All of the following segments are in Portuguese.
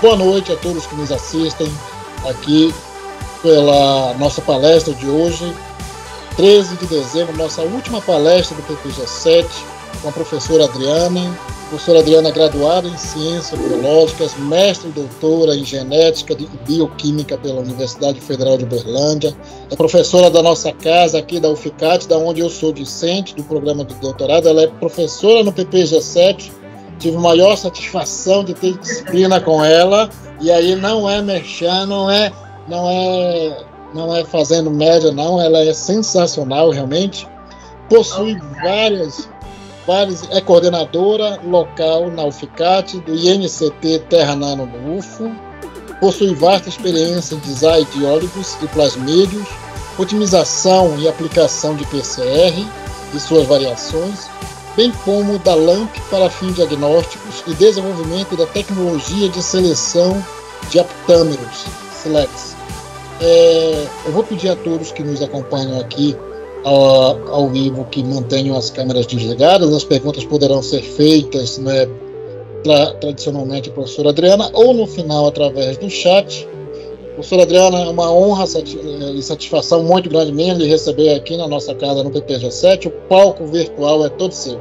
Boa noite a todos que nos assistem aqui pela nossa palestra de hoje, 13 de dezembro, nossa última palestra do PPG-7, com a professora Adriana. Professora Adriana, graduada em Ciências Biológicas, mestre e doutora em Genética e Bioquímica pela Universidade Federal de Uberlândia, é professora da nossa casa aqui da UFCAT, da onde eu sou discente do programa de doutorado. Ela é professora no PPG-7, tive maior satisfação de ter disciplina com ela, e aí não é merchan, não é fazendo média, não, ela é sensacional realmente, possui várias, é coordenadora local na UFCAT, do INCT Terra Nano do UFO, possui vasta experiência em design de óligos e plasmídeos, otimização e aplicação de PCR e suas variações, bem como da LAMP para fins diagnósticos e desenvolvimento da tecnologia de seleção de aptâmeros, SELEX. Eu vou pedir a todos que nos acompanham aqui ao vivo que mantenham as câmeras desligadas. As perguntas poderão ser feitas, né, tradicionalmente a professora Adriana, ou no final através do chat. Professora Adriana, é uma honra e satisfação muito grande minha de receber aqui na nossa casa no PPG-7. O palco virtual é todo seu.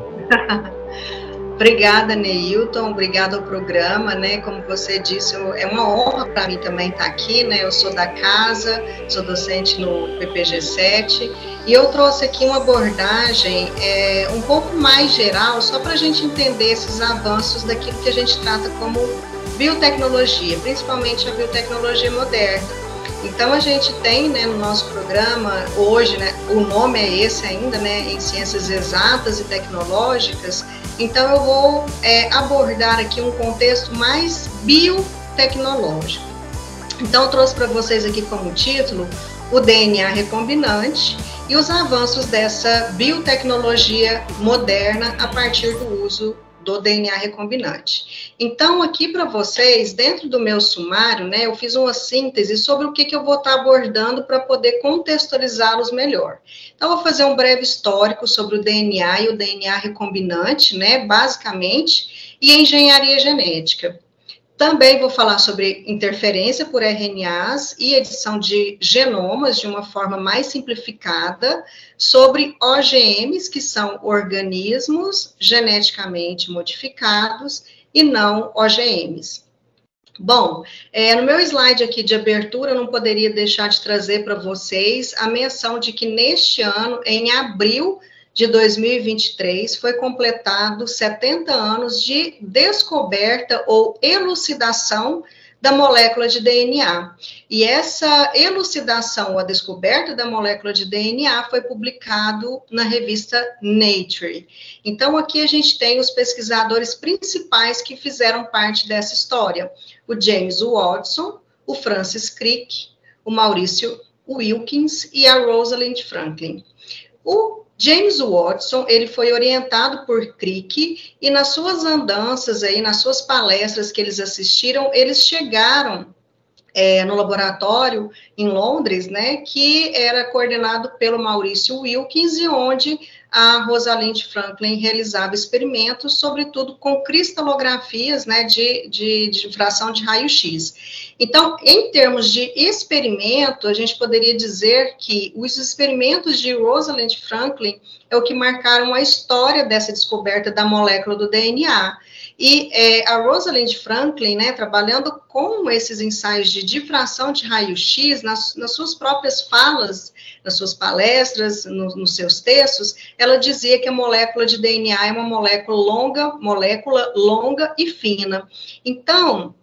Obrigada, Neilton, obrigada ao programa, né, como você disse, é uma honra para mim também estar aqui, né, eu sou da casa, sou docente no PPG-7, e eu trouxe aqui uma abordagem um pouco mais geral, só para a gente entender esses avanços daquilo que a gente trata como biotecnologia, principalmente a biotecnologia moderna. Então, a gente tem, né, no nosso programa, hoje, né, o nome é esse ainda, né, em Ciências Exatas e Tecnológicas. Então, eu vou abordar aqui um contexto mais biotecnológico. Então, eu trouxe para vocês aqui como título o DNA recombinante e os avanços dessa biotecnologia moderna a partir do uso do DNA recombinante. Então, aqui para vocês, dentro do meu sumário, né, eu fiz uma síntese sobre o que eu vou estar abordando para poder contextualizá-los melhor. Então, eu vou fazer um breve histórico sobre o DNA e o DNA recombinante, né, basicamente, e engenharia genética. Também vou falar sobre interferência por RNAs e edição de genomas de uma forma mais simplificada, sobre OGMs, que são organismos geneticamente modificados, e não OGMs. Bom, no meu slide aqui de abertura, eu não poderia deixar de trazer para vocês a menção de que neste ano, em abril de 2023, foi completado 70 anos de descoberta ou elucidação da molécula de DNA. E essa elucidação, ou a descoberta da molécula de DNA, foi publicado na revista Nature. Então, aqui a gente tem os pesquisadores principais que fizeram parte dessa história. O James Watson, o Francis Crick, o Maurício Wilkins e a Rosalind Franklin. O James Watson, ele foi orientado por Crick e nas suas andanças, aí, nas suas palestras que eles assistiram, eles chegaram no laboratório em Londres, né, que era coordenado pelo Maurício Wilkins e onde a Rosalind Franklin realizava experimentos, sobretudo com cristalografias, né, de difração de raio-x. Então, em termos de experimento, a gente poderia dizer que os experimentos de Rosalind Franklin é o que marcaram a história dessa descoberta da molécula do DNA. E a Rosalind Franklin, né, trabalhando com esses ensaios de difração de raio-x, nas suas próprias falas, nas suas palestras, nos seus textos, ela dizia que a molécula de DNA é uma molécula longa e fina. Então,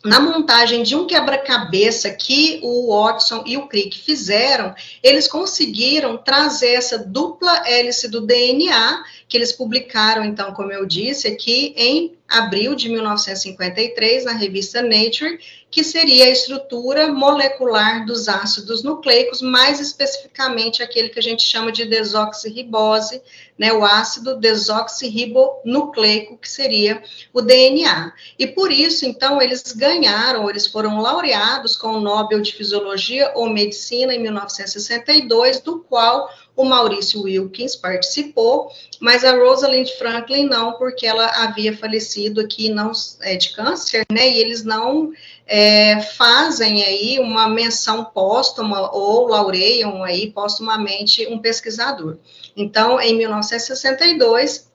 na montagem de um quebra-cabeça que o Watson e o Crick fizeram, eles conseguiram trazer essa dupla hélice do DNA, que eles publicaram, então, como eu disse, aqui em abril de 1953, na revista Nature, que seria a estrutura molecular dos ácidos nucleicos, mais especificamente aquele que a gente chama de desoxirribose, né, o ácido desoxirribonucleico, que seria o DNA. E por isso, então, eles foram laureados com o Nobel de Fisiologia ou Medicina em 1962, do qual o Maurício Wilkins participou, mas a Rosalind Franklin não, porque ela havia falecido aqui não, de câncer, né, e eles não fazem aí uma menção póstuma ou laureiam aí póstumamente um pesquisador. Então, em 1962,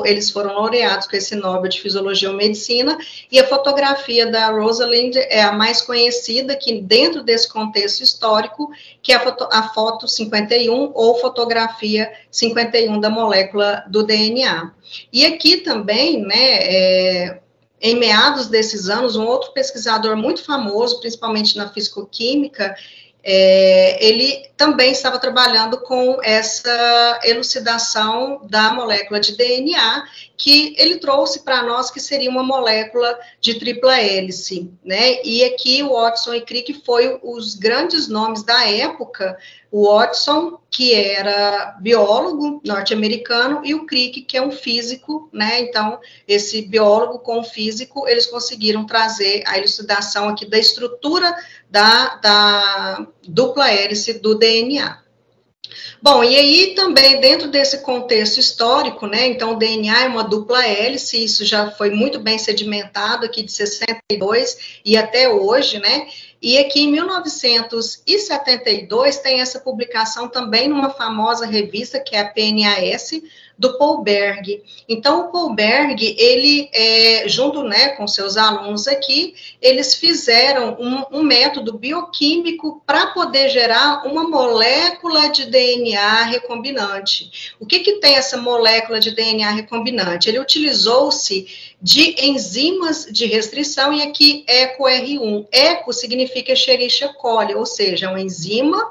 eles foram laureados com esse Nobel de Fisiologia ou Medicina, e a fotografia da Rosalind é a mais conhecida, que dentro desse contexto histórico, que é a foto 51, ou fotografia 51 da molécula do DNA. E aqui também, né, em meados desses anos, um outro pesquisador muito famoso, principalmente na fisicoquímica, ele também estava trabalhando com essa elucidação da molécula de DNA, que ele trouxe para nós que seria uma molécula de tripla hélice, né? E aqui o Watson e Crick foi os grandes nomes da época, o Watson, que era biólogo norte-americano, e o Crick, que é um físico, né? Então, esse biólogo com o físico, eles conseguiram trazer a elucidação aqui da estrutura da dupla hélice do DNA. Bom, e aí também dentro desse contexto histórico, né, então o DNA é uma dupla hélice, isso já foi muito bem sedimentado aqui de 62 e até hoje, né, e aqui em 1972 tem essa publicação também numa famosa revista que é a PNAS, do Paul Berg. Então, o Paul Berg, ele, junto, né, com seus alunos aqui, eles fizeram um método bioquímico para poder gerar uma molécula de DNA recombinante. O que tem essa molécula de DNA recombinante? Ele utilizou-se de enzimas de restrição, e aqui EcoR1. Eco significa Escherichia coli, ou seja, uma enzima,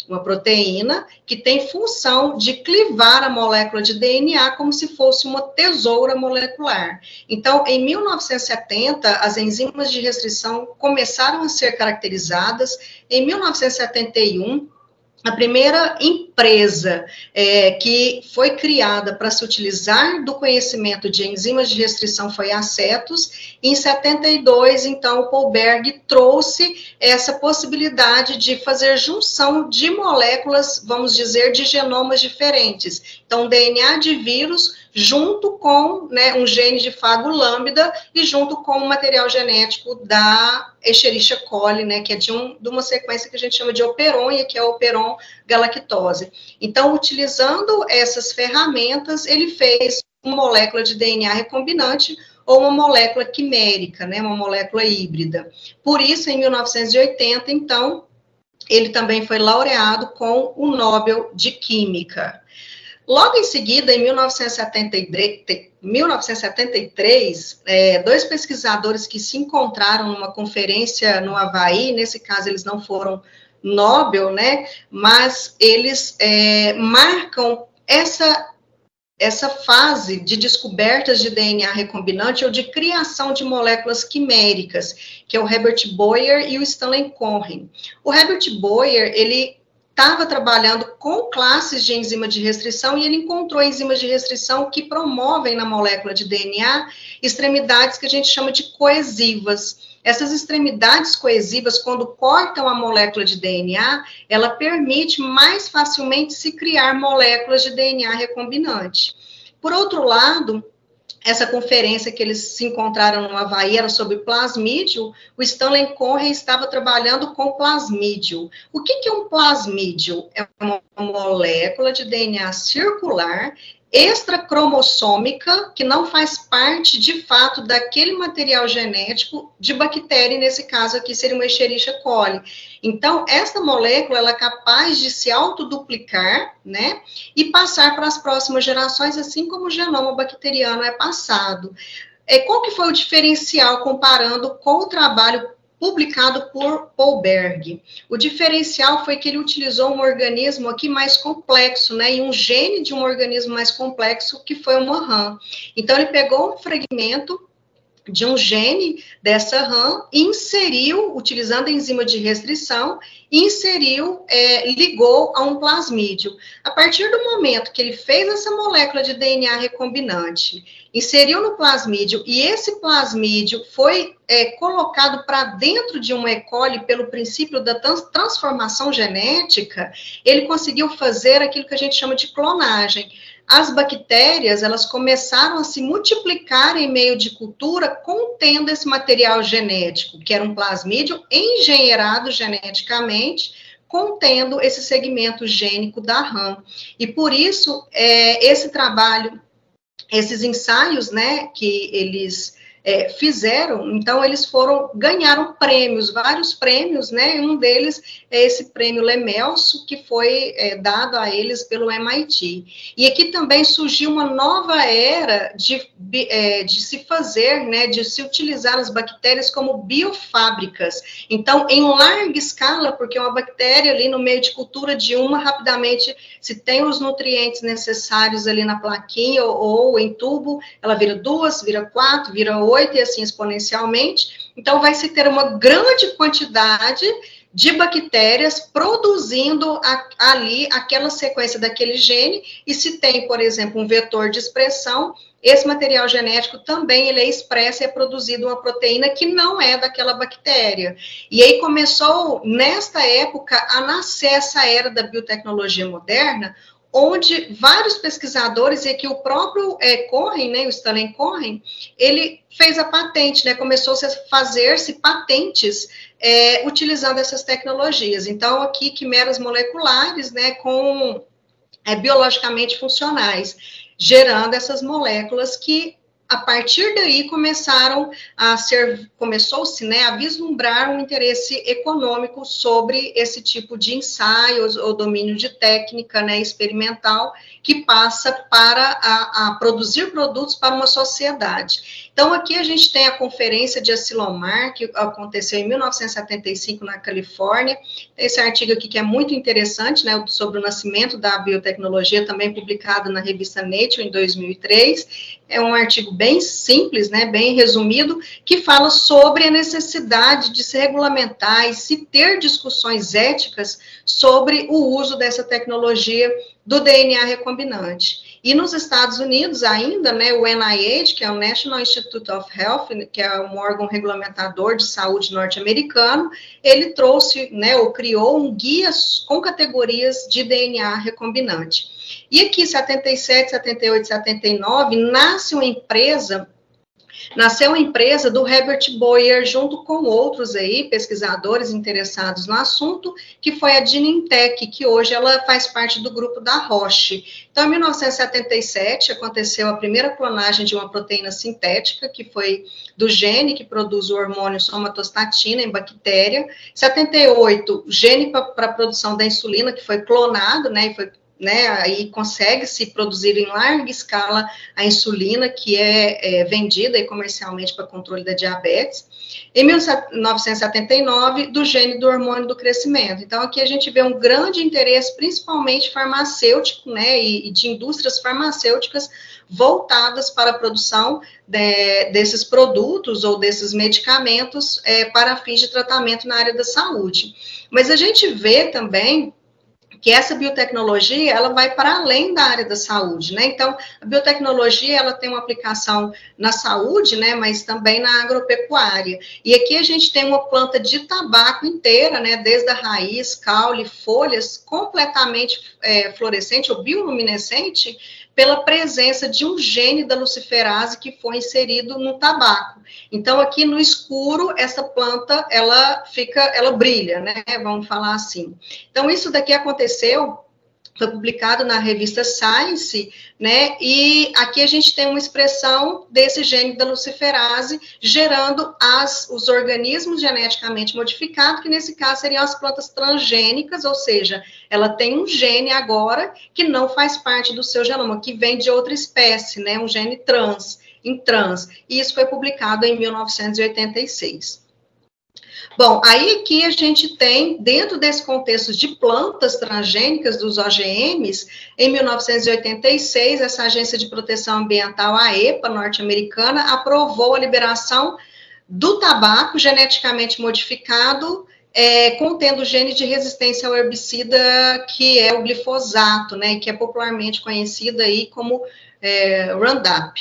uma proteína que tem função de clivar a molécula de DNA como se fosse uma tesoura molecular. Então, em 1970, as enzimas de restrição começaram a ser caracterizadas. Em 1971, a primeira empresa que foi criada para se utilizar do conhecimento de enzimas de restrição foi a Cetus. Em 72, então, o Paul Berg trouxe essa possibilidade de fazer junção de moléculas, vamos dizer, de genomas diferentes. Então, DNA de vírus junto com, né, um gene de fago lambda e junto com o material genético da Escherichia coli, né, que é de uma sequência que a gente chama de operon, e que é o operon galactose. Então, utilizando essas ferramentas, ele fez uma molécula de DNA recombinante ou uma molécula quimérica, né, uma molécula híbrida. Por isso, em 1980, então, ele também foi laureado com o Nobel de Química. Logo em seguida, em 1973, dois pesquisadores que se encontraram numa conferência no Havaí, nesse caso eles não foram Nobel, né, mas eles marcam essa fase de descobertas de DNA recombinante ou de criação de moléculas quiméricas, que é o Herbert Boyer e o Stanley Cohen. O Herbert Boyer, ele estava trabalhando com classes de enzima de restrição e ele encontrou enzimas de restrição que promovem na molécula de DNA extremidades que a gente chama de coesivas. Essas extremidades coesivas, quando cortam a molécula de DNA, ela permite mais facilmente se criar moléculas de DNA recombinante. Por outro lado, essa conferência que eles se encontraram no Havaí era sobre plasmídio, o Stanley Cohen estava trabalhando com plasmídio. O que é um plasmídio? É uma molécula de DNA circular, extracromossômica, que não faz parte, de fato, daquele material genético de bactéria, nesse caso aqui seria uma Escherichia coli. Então, essa molécula, ela é capaz de se autoduplicar, né, e passar para as próximas gerações, assim como o genoma bacteriano é passado. Qual que foi o diferencial comparando com o trabalho publicado por Paul Berg? O diferencial foi que ele utilizou um organismo aqui mais complexo, né, e um gene de um organismo mais complexo, que foi uma rã. Então, ele pegou um fragmento de um gene dessa RAM, inseriu, utilizando a enzima de restrição, ligou a um plasmídio. A partir do momento que ele fez essa molécula de DNA recombinante, inseriu no plasmídio, e esse plasmídio foi colocado para dentro de um E. coli pelo princípio da transformação genética, ele conseguiu fazer aquilo que a gente chama de clonagem. As bactérias, elas começaram a se multiplicar em meio de cultura contendo esse material genético, que era um plasmídio engenheirado geneticamente, contendo esse segmento gênico da RAM. E por isso, esse trabalho, esses ensaios, né, que eles fizeram, então eles ganharam prêmios, vários prêmios, né, e um deles é esse prêmio Lemelso, que foi dado a eles pelo MIT. E aqui também surgiu uma nova era de se fazer, né, de se utilizar as bactérias como biofábricas. Então, em larga escala, porque uma bactéria ali no meio de cultura de uma, rapidamente, se tem os nutrientes necessários ali na plaquinha ou em tubo, ela vira 2, vira 4, vira 8, e assim exponencialmente. Então, vai se ter uma grande quantidade de bactérias produzindo ali aquela sequência daquele gene, e se tem, por exemplo, um vetor de expressão, esse material genético também ele é expresso e é produzido uma proteína que não é daquela bactéria. E aí começou, nesta época, a nascer essa era da biotecnologia moderna, onde vários pesquisadores, e aqui o próprio Cohen, né, o Stanley Cohen, ele fez a patente, né, começou-se a fazer-se patentes utilizando essas tecnologias. Então, aqui, quimeras moleculares, né, com biologicamente funcionais, gerando essas moléculas que, a partir daí, começou-se, né, a vislumbrar um interesse econômico sobre esse tipo de ensaios ou domínio de técnica, né, experimental, que passa a produzir produtos para uma sociedade. Então, aqui a gente tem a conferência de Asilomar, que aconteceu em 1975 na Califórnia. Esse artigo aqui que é muito interessante, né, sobre o nascimento da biotecnologia, também publicado na revista Nature em 2003. É um artigo bem simples, né, bem resumido, que fala sobre a necessidade de se regulamentar e se ter discussões éticas sobre o uso dessa tecnologia do DNA recombinante. E nos Estados Unidos ainda, né, o NIH, que é o National Institute of Health, que é um órgão regulamentador de saúde norte-americano, ele trouxe, né, ou criou um guia com categorias de DNA recombinante. E aqui, 77, 78, 79, nasceu uma empresa do Herbert Boyer, junto com outros aí, pesquisadores interessados no assunto, que foi a Genentech, que hoje ela faz parte do grupo da Roche. Então, em 1977, aconteceu a primeira clonagem de uma proteína sintética, que foi do gene que produz o hormônio somatostatina em bactéria. 78, gene para a produção da insulina, que foi clonado, né, e foi aí consegue-se produzir em larga escala a insulina, que é vendida comercialmente para controle da diabetes. Em 1979, do gene do hormônio do crescimento. Então, aqui a gente vê um grande interesse, principalmente farmacêutico, né, e de indústrias farmacêuticas voltadas para a produção desses produtos ou desses medicamentos para fins de tratamento na área da saúde. Mas a gente vê também que essa biotecnologia, ela vai para além da área da saúde, né? Então, a biotecnologia, ela tem uma aplicação na saúde, né, mas também na agropecuária. E aqui a gente tem uma planta de tabaco inteira, né, desde a raiz, caule, folhas, completamente fluorescente ou bioluminescente, pela presença de um gene da luciferase que foi inserido no tabaco. Então, aqui no escuro, essa planta, ela brilha, né? Vamos falar assim. Então, isso daqui aconteceu, foi publicado na revista Science, né? E aqui a gente tem uma expressão desse gene da luciferase gerando os organismos geneticamente modificados, que nesse caso seriam as plantas transgênicas, ou seja, ela tem um gene agora que não faz parte do seu genoma, que vem de outra espécie, né? Um gene trans. E isso foi publicado em 1986. Bom, aí aqui a gente tem, dentro desse contexto de plantas transgênicas dos OGMs, em 1986, essa Agência de Proteção Ambiental, a EPA, norte-americana, aprovou a liberação do tabaco geneticamente modificado, contendo gene de resistência ao herbicida, que é o glifosato, né, que é popularmente conhecido aí como Roundup.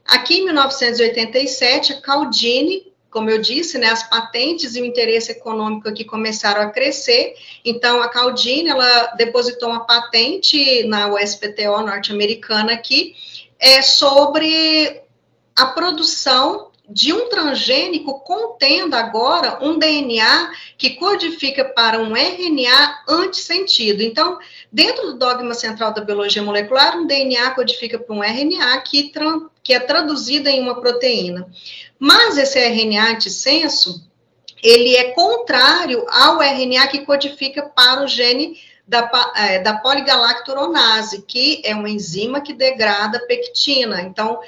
Aqui em 1987, a Caldini, como eu disse, né, as patentes e o interesse econômico aqui começaram a crescer, então a Caldini, ela depositou uma patente na USPTO norte-americana aqui, sobre a produção de um transgênico contendo agora um DNA que codifica para um RNA antissentido. Então, dentro do dogma central da biologia molecular, um DNA codifica para um RNA que é traduzido em uma proteína. Mas esse RNA antissenso, ele é contrário ao RNA que codifica para o gene da poligalacturonase, que é uma enzima que degrada pectina. Então,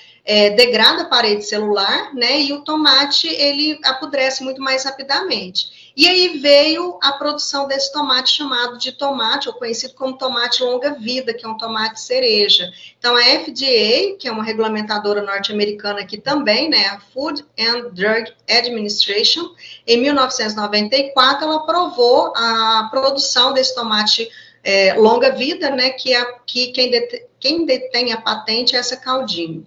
degrada a parede celular, né? E o tomate, ele apodrece muito mais rapidamente. E aí veio a produção desse tomate chamado de tomate, ou conhecido como tomate longa-vida, que é um tomate cereja. Então, a FDA, que é uma regulamentadora norte-americana aqui também, né? A Food and Drug Administration, em 1994, ela aprovou a produção desse tomate longa-vida, né? Que quem detém a patente é essa Caldini.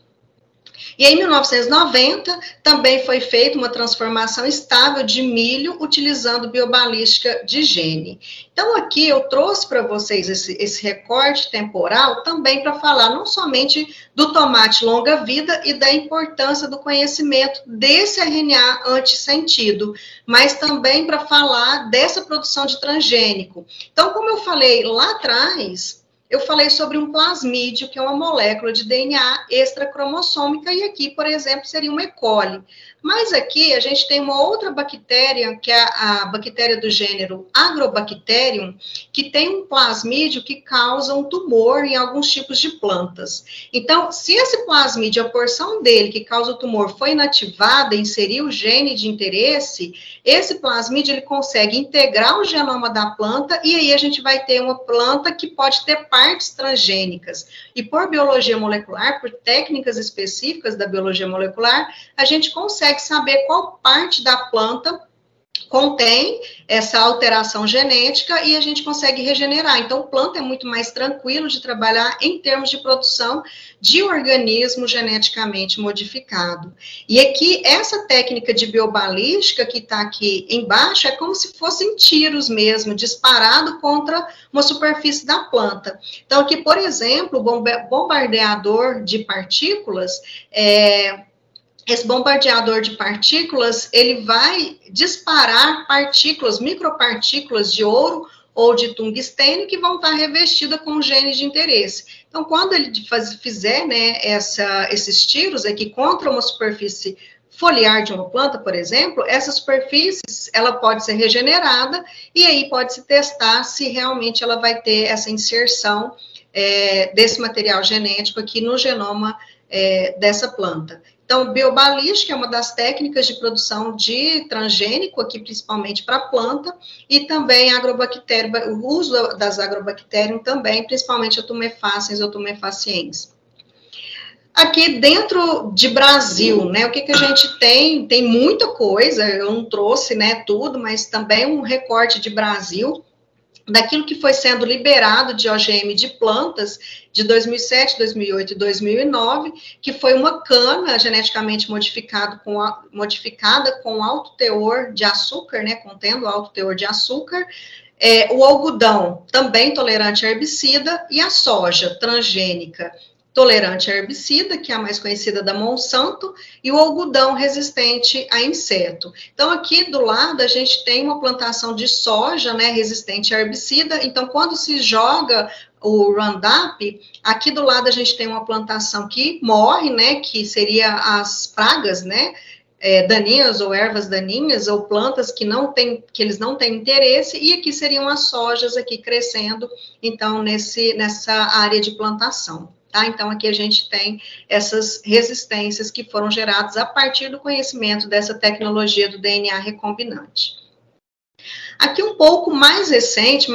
E em 1990, também foi feita uma transformação estável de milho utilizando biobalística de gene. Então, aqui eu trouxe para vocês esse recorte temporal também para falar não somente do tomate longa-vida e da importância do conhecimento desse RNA antissentido, mas também para falar dessa produção de transgênico. Então, como eu falei lá atrás, eu falei sobre um plasmídio, que é uma molécula de DNA extracromossômica, e aqui, por exemplo, seria uma E. coli. Mas aqui a gente tem uma outra bactéria, que é a bactéria do gênero Agrobacterium, que tem um plasmídio que causa um tumor em alguns tipos de plantas. Então, se esse plasmídio, a porção dele que causa o tumor, foi inativada, inserir o gene de interesse, esse plasmídio ele consegue integrar o genoma da planta, e aí a gente vai ter uma planta que pode ter partes transgênicas. E por biologia molecular, por técnicas específicas da biologia molecular, a gente consegue saber qual parte da planta contém essa alteração genética e a gente consegue regenerar. Então, planta é muito mais tranquilo de trabalhar em termos de produção de organismo geneticamente modificado. E aqui, essa técnica de biobalística que está aqui embaixo é como se fossem tiros mesmo, disparado contra uma superfície da planta. Então, aqui, por exemplo, o bombardeador de partículas esse bombardeador de partículas, ele vai disparar partículas, micropartículas de ouro ou de tungstênio que vão estar revestidas com gene de interesse. Então, quando ele fizer, né, esses tiros aqui contra uma superfície foliar de uma planta, por exemplo, essa superfície, ela pode ser regenerada e aí pode-se testar se realmente ela vai ter essa inserção desse material genético aqui no genoma dessa planta. Então, biobalística é uma das técnicas de produção de transgênico, aqui principalmente para planta, e também o uso das agrobactérias também, principalmente a tumefacens ou tumefaciens. Aqui dentro de Brasil, né, o que a gente tem? Tem muita coisa, eu não trouxe, né, tudo, mas também um recorte de Brasil, daquilo que foi sendo liberado de OGM de plantas de 2007, 2008 e 2009, que foi uma cana geneticamente modificada com alto teor de açúcar, né, contendo alto teor de açúcar, o algodão também tolerante a herbicida e a soja transgênica tolerante a herbicida, que é a mais conhecida da Monsanto, e o algodão resistente a inseto. Então, aqui do lado, a gente tem uma plantação de soja, né, resistente a herbicida. Então, quando se joga o Roundup, aqui do lado a gente tem uma plantação que morre, né, que seria as pragas, né, daninhas ou ervas daninhas ou plantas que eles não têm interesse, e aqui seriam as sojas aqui crescendo, então, nessa área de plantação. Tá? Então, aqui a gente tem essas resistências que foram geradas a partir do conhecimento dessa tecnologia do DNA recombinante. Aqui um pouco mais recente,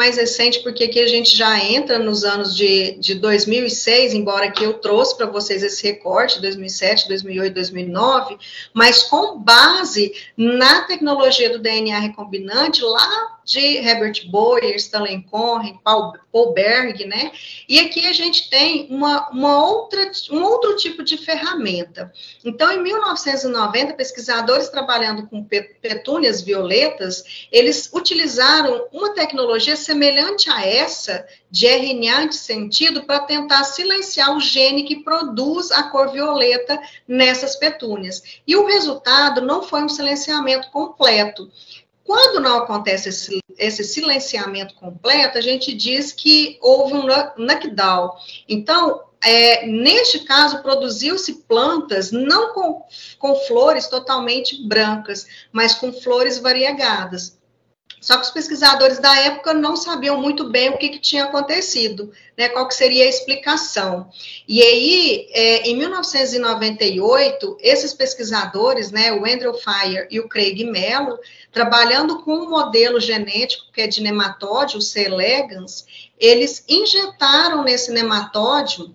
porque aqui a gente já entra nos anos de 2006, embora que eu trouxe para vocês esse recorte, 2007, 2008, 2009, mas com base na tecnologia do DNA recombinante, lá de Herbert Boyer, Stanley Cohen, Paul Berg, né? E aqui a gente tem um outro tipo de ferramenta. Então, em 1990, pesquisadores trabalhando com petúnias violetas, eles utilizaram uma tecnologia semelhante a essa, de RNA antissentido, para tentar silenciar o gene que produz a cor violeta nessas petúnias. E o resultado não foi um silenciamento completo. Quando não acontece esse silenciamento completo, a gente diz que houve um knockdown. Então, neste caso, produziu-se plantas não com flores totalmente brancas, mas com flores variegadas. Só que os pesquisadores da época não sabiam muito bem o que tinha acontecido, né, qual que seria a explicação. E aí, em 1998, esses pesquisadores, né, o Andrew Fire e o Craig Mello, trabalhando com um modelo genético que é de nematódio, o C. elegans, eles injetaram nesse nematódio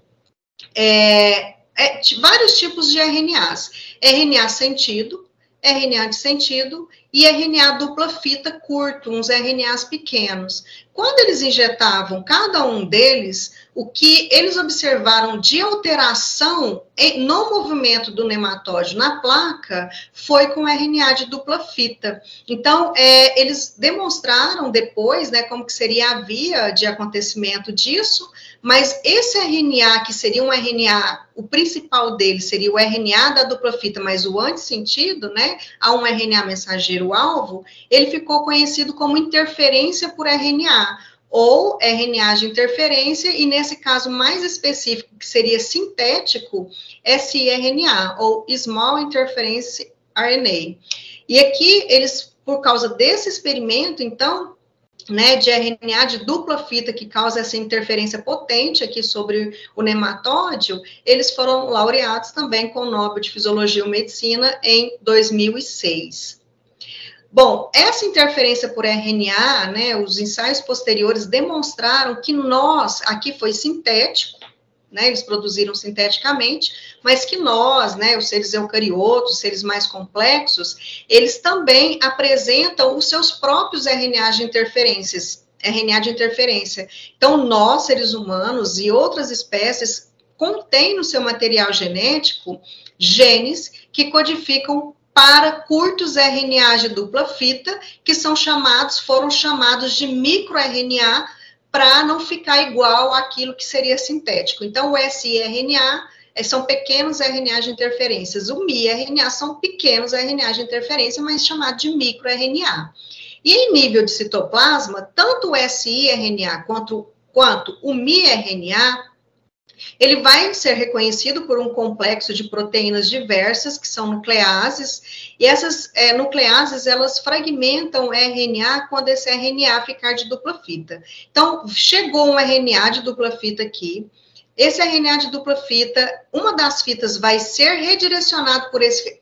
vários tipos de RNAs. RNA sentido, RNA de sentido e RNA dupla fita curto, uns RNAs pequenos. Quando eles injetavam cada um deles, o que eles observaram de alteração no movimento do nematóide na placa foi com RNA de dupla fita. Então, eles demonstraram depois, né, como que seria a via de acontecimento disso, mas esse RNA, que seria um RNA, o principal dele seria o RNA da dupla fita, mas o antissentido, né, a um RNA mensageiro-alvo, ele ficou conhecido como interferência por RNA, ou RNA de interferência, e nesse caso mais específico, que seria sintético, siRNA, ou Small Interference RNA. E aqui, eles, por causa desse experimento, então, né, de RNA de dupla fita, que causa essa interferência potente aqui sobre o nematóide, eles foram laureados também com o Nobel de Fisiologia ou Medicina em 2006. Bom, essa interferência por RNA, né, os ensaios posteriores demonstraram que aqui foi sintético, né, eles produziram sinteticamente, mas que nós, né, os seres eucariotos, os seres mais complexos, eles também apresentam os seus próprios RNA de interferência. Então, nós, seres humanos e outras espécies, contêm no seu material genético genes que codificam para curtos RNA de dupla fita, que foram chamados de microRNA, para não ficar igual àquilo que seria sintético. Então, o siRNA são pequenos RNA de interferências, o miRNA são pequenos RNA de interferência, mas chamado de microRNA. E em nível de citoplasma, tanto o siRNA quanto o miRNA, ele vai ser reconhecido por um complexo de proteínas diversas, que são nucleases, e essas nucleases, elas fragmentam o RNA quando esse RNA ficar de dupla fita. Então, chegou um RNA de dupla fita aqui, esse RNA de dupla fita, uma das fitas vai ser redirecionado por esse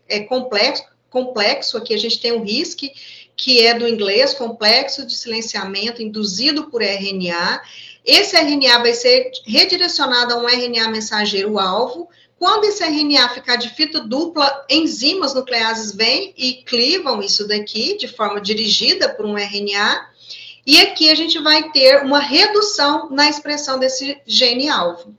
complexo, aqui a gente tem um RISC, que é do inglês, complexo de silenciamento induzido por RNA. Esse RNA vai ser redirecionado a um RNA mensageiro-alvo. Quando esse RNA ficar de fita dupla, enzimas nucleases vêm e clivam isso daqui de forma dirigida por um RNA. E aqui a gente vai ter uma redução na expressão desse gene-alvo.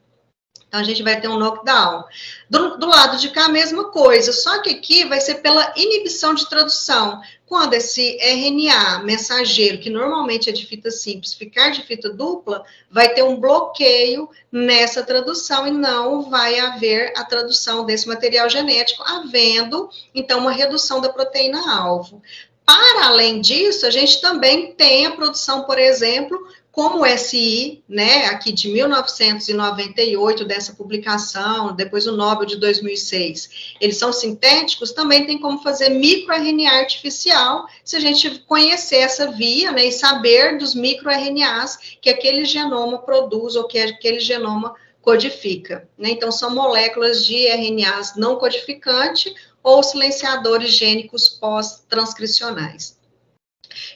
Então, a gente vai ter um knockdown. Do lado de cá, a mesma coisa, só que aqui vai ser pela inibição de tradução. Quando esse RNA mensageiro, que normalmente é de fita simples, ficar de fita dupla, vai ter um bloqueio nessa tradução e não vai haver a tradução desse material genético, havendo, então, uma redução da proteína-alvo. Para além disso, a gente também tem a produção, por exemplo, como o SI, né, aqui de 1998, dessa publicação, depois o Nobel de 2006, eles são sintéticos, também tem como fazer microRNA artificial, se a gente conhecer essa via, né, e saber dos microRNAs que aquele genoma produz ou que aquele genoma codifica, né, então são moléculas de RNAs não codificante ou silenciadores gênicos pós-transcricionais.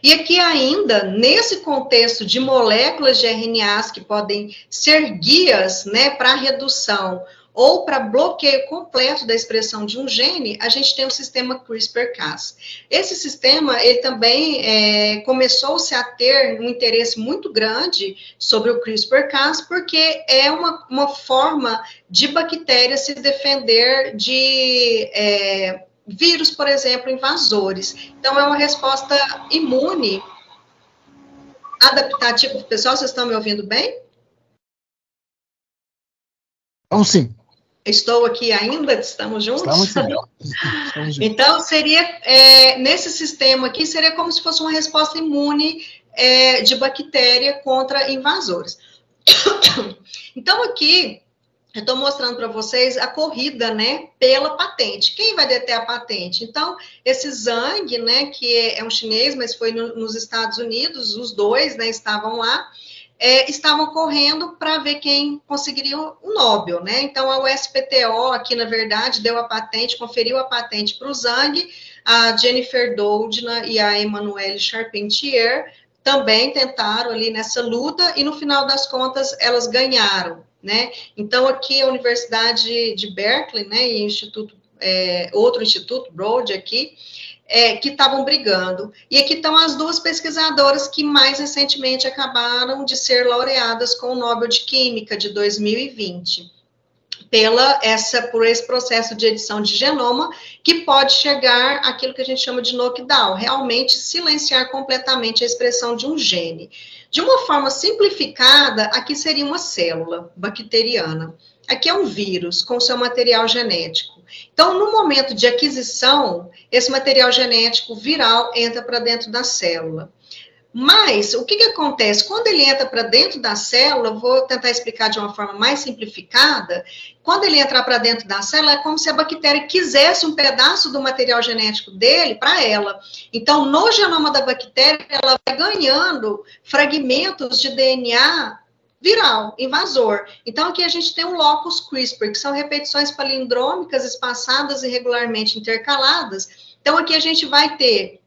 E aqui ainda, nesse contexto de moléculas de RNAs que podem ser guias, né, para redução ou para bloqueio completo da expressão de um gene, a gente tem o sistema CRISPR-Cas. Esse sistema, ele também começou-se a ter um interesse muito grande sobre o CRISPR-Cas, porque é uma forma de bactéria se defender de vírus, por exemplo, invasores. Então, é uma resposta imune adaptativa. Pessoal, vocês estão me ouvindo bem? Então, sim. Estou aqui ainda? Estamos juntos? Estamos juntos. Então, seria, nesse sistema aqui, seria como se fosse uma resposta imune de bactéria contra invasores. Então, aqui, eu estou mostrando para vocês a corrida, né, pela patente. Quem vai deter a patente? Então, esse Zhang, né, que é um chinês, mas foi nos Estados Unidos, os dois, né, estavam lá, estavam correndo para ver quem conseguiria o Nobel, né? Então, a USPTO aqui, na verdade, deu a patente, conferiu a patente para o Zhang, a Jennifer Doudna e a Emmanuelle Charpentier também tentaram ali nessa luta, e no final das contas, elas ganharam, né? Então, aqui a Universidade de Berkeley, né, e outro instituto, Broad aqui, que estavam brigando. E aqui estão as duas pesquisadoras que mais recentemente acabaram de ser laureadas com o Nobel de Química de 2020, por esse processo de edição de genoma, que pode chegar àquilo que a gente chama de knockdown, realmente silenciar completamente a expressão de um gene. De uma forma simplificada, aqui seria uma célula bacteriana. Aqui é um vírus com seu material genético. Então, no momento de aquisição, esse material genético viral entra para dentro da célula. Mas, o que acontece? Quando ele entra para dentro da célula, vou tentar explicar de uma forma mais simplificada, quando ele entrar para dentro da célula, é como se a bactéria quisesse um pedaço do material genético dele para ela. Então, no genoma da bactéria, ela vai ganhando fragmentos de DNA viral, invasor. Então, aqui a gente tem um locus CRISPR, que são repetições palindrômicas espaçadas e regularmente intercaladas. Então, aqui a gente vai ter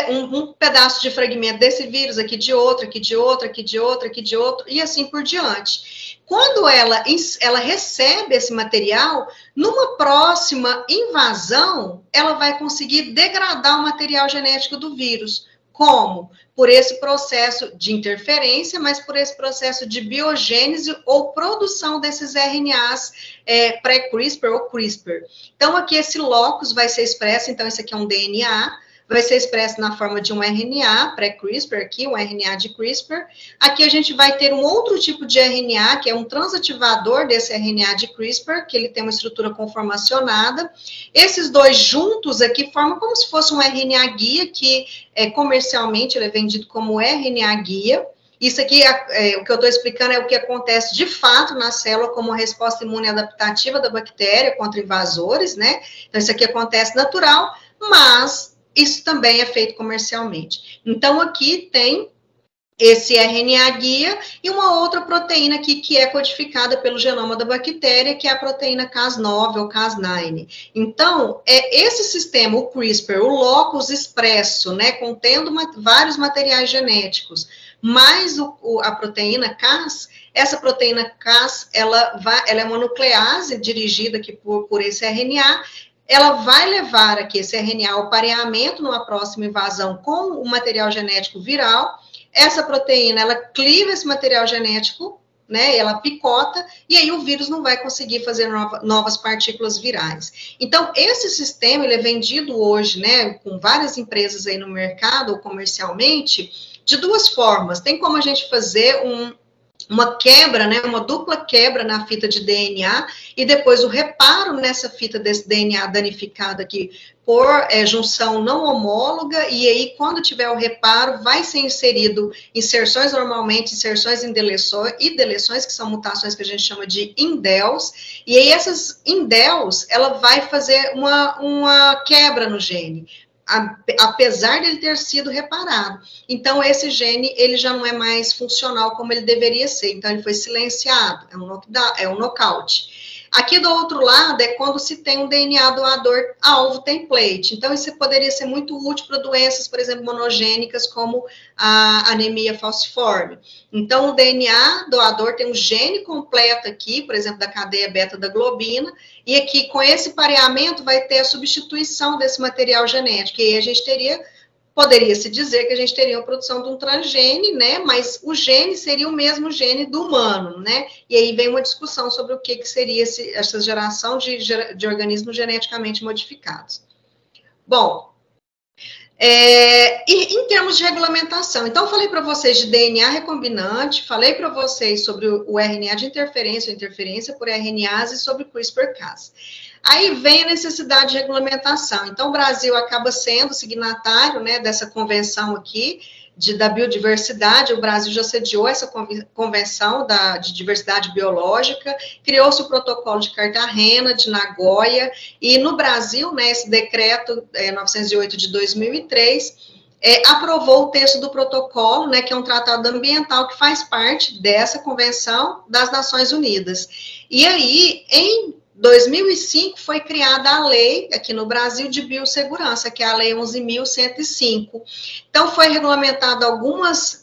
um pedaço de fragmento desse vírus, aqui de outro, aqui de outro, aqui de outro, aqui de outro, e assim por diante. Quando ela recebe esse material, numa próxima invasão, ela vai conseguir degradar o material genético do vírus. Como? Por esse processo de interferência, mas por esse processo de biogênese ou produção desses RNAs pré-CRISPR ou CRISPR. Então, aqui esse locus vai ser expresso, então esse aqui é um DNA, vai ser expresso na forma de um RNA pré-CRISPR aqui, um RNA de CRISPR. Aqui a gente vai ter um outro tipo de RNA, que é um transativador desse RNA de CRISPR, que ele tem uma estrutura conformacionada. Esses dois juntos aqui formam como se fosse um RNA guia, que comercialmente ele é vendido como RNA guia. Isso aqui, o que eu estou explicando é o que acontece de fato na célula como uma resposta imune adaptativa da bactéria contra invasores, né? Então, isso aqui acontece natural, mas isso também é feito comercialmente. Então, aqui tem esse RNA guia e uma outra proteína aqui que é codificada pelo genoma da bactéria, que é a proteína Cas9 ou Cas9. Então, esse sistema, o CRISPR, o locus expresso, né, contendo vários materiais genéticos, mais a proteína Cas, essa proteína Cas, ela é uma nuclease dirigida aqui por esse RNA. Ela vai levar aqui esse RNA ao pareamento numa próxima invasão com o material genético viral. Essa proteína, ela cliva esse material genético, né, ela picota, e aí o vírus não vai conseguir fazer novas partículas virais. Então, esse sistema, ele é vendido hoje, né, com várias empresas aí no mercado, ou comercialmente, de duas formas. Tem como a gente fazer uma quebra, né, uma dupla quebra na fita de DNA e depois o reparo nessa fita desse DNA danificado aqui por junção não homóloga, e aí quando tiver o reparo vai ser inserido inserções, normalmente inserções em deleções, que são mutações que a gente chama de indels, e aí essas indels, ela vai fazer uma quebra no gene, apesar de ele ter sido reparado. Então, esse gene, ele já não é mais funcional como ele deveria ser. Então, ele foi silenciado, é um knockout. Aqui do outro lado é quando se tem um DNA doador alvo template. Então, isso poderia ser muito útil para doenças, por exemplo, monogênicas, como a anemia falciforme. Então, o DNA doador tem um gene completo aqui, por exemplo, da cadeia beta da globina, e aqui, com esse pareamento, vai ter a substituição desse material genético. E aí a gente poderia-se dizer que a gente teria a produção de um transgene, né? Mas o gene seria o mesmo gene do humano, né? E aí vem uma discussão sobre o que seria essa geração de organismos geneticamente modificados. Bom, e em termos de regulamentação, então falei para vocês de DNA recombinante, falei para vocês sobre o RNA de interferência, ou interferência por RNAs e sobre CRISPR-Cas. Aí vem a necessidade de regulamentação. Então, o Brasil acaba sendo signatário, né, dessa convenção aqui da biodiversidade. O Brasil já sediou essa convenção de diversidade biológica, criou-se o protocolo de Cartagena, de Nagoya, e no Brasil, né, esse decreto 908 de 2003, aprovou o texto do protocolo, né, que é um tratado ambiental que faz parte dessa convenção das Nações Unidas. E aí, em 2005 foi criada a lei aqui no Brasil de biossegurança, que é a lei 11.105. Então foi regulamentado alguns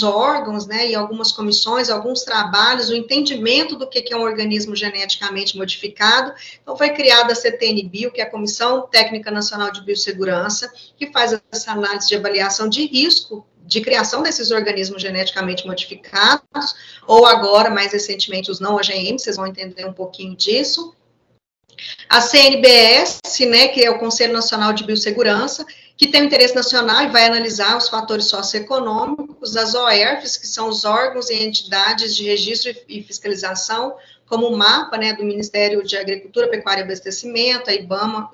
órgãos, né, e algumas comissões, alguns trabalhos, o entendimento do que é um organismo geneticamente modificado. Então foi criada a CTN-Bio, que é a Comissão Técnica Nacional de Biossegurança, que faz essa análise de avaliação de risco de criação desses organismos geneticamente modificados, ou agora, mais recentemente, os não OGM, vocês vão entender um pouquinho disso. A CNBS, né, que é o Conselho Nacional de Biossegurança, que tem um interesse nacional e vai analisar os fatores socioeconômicos, as OERFs, que são os órgãos e entidades de registro e fiscalização, como o MAPA, né, do Ministério de Agricultura, Pecuária e Abastecimento,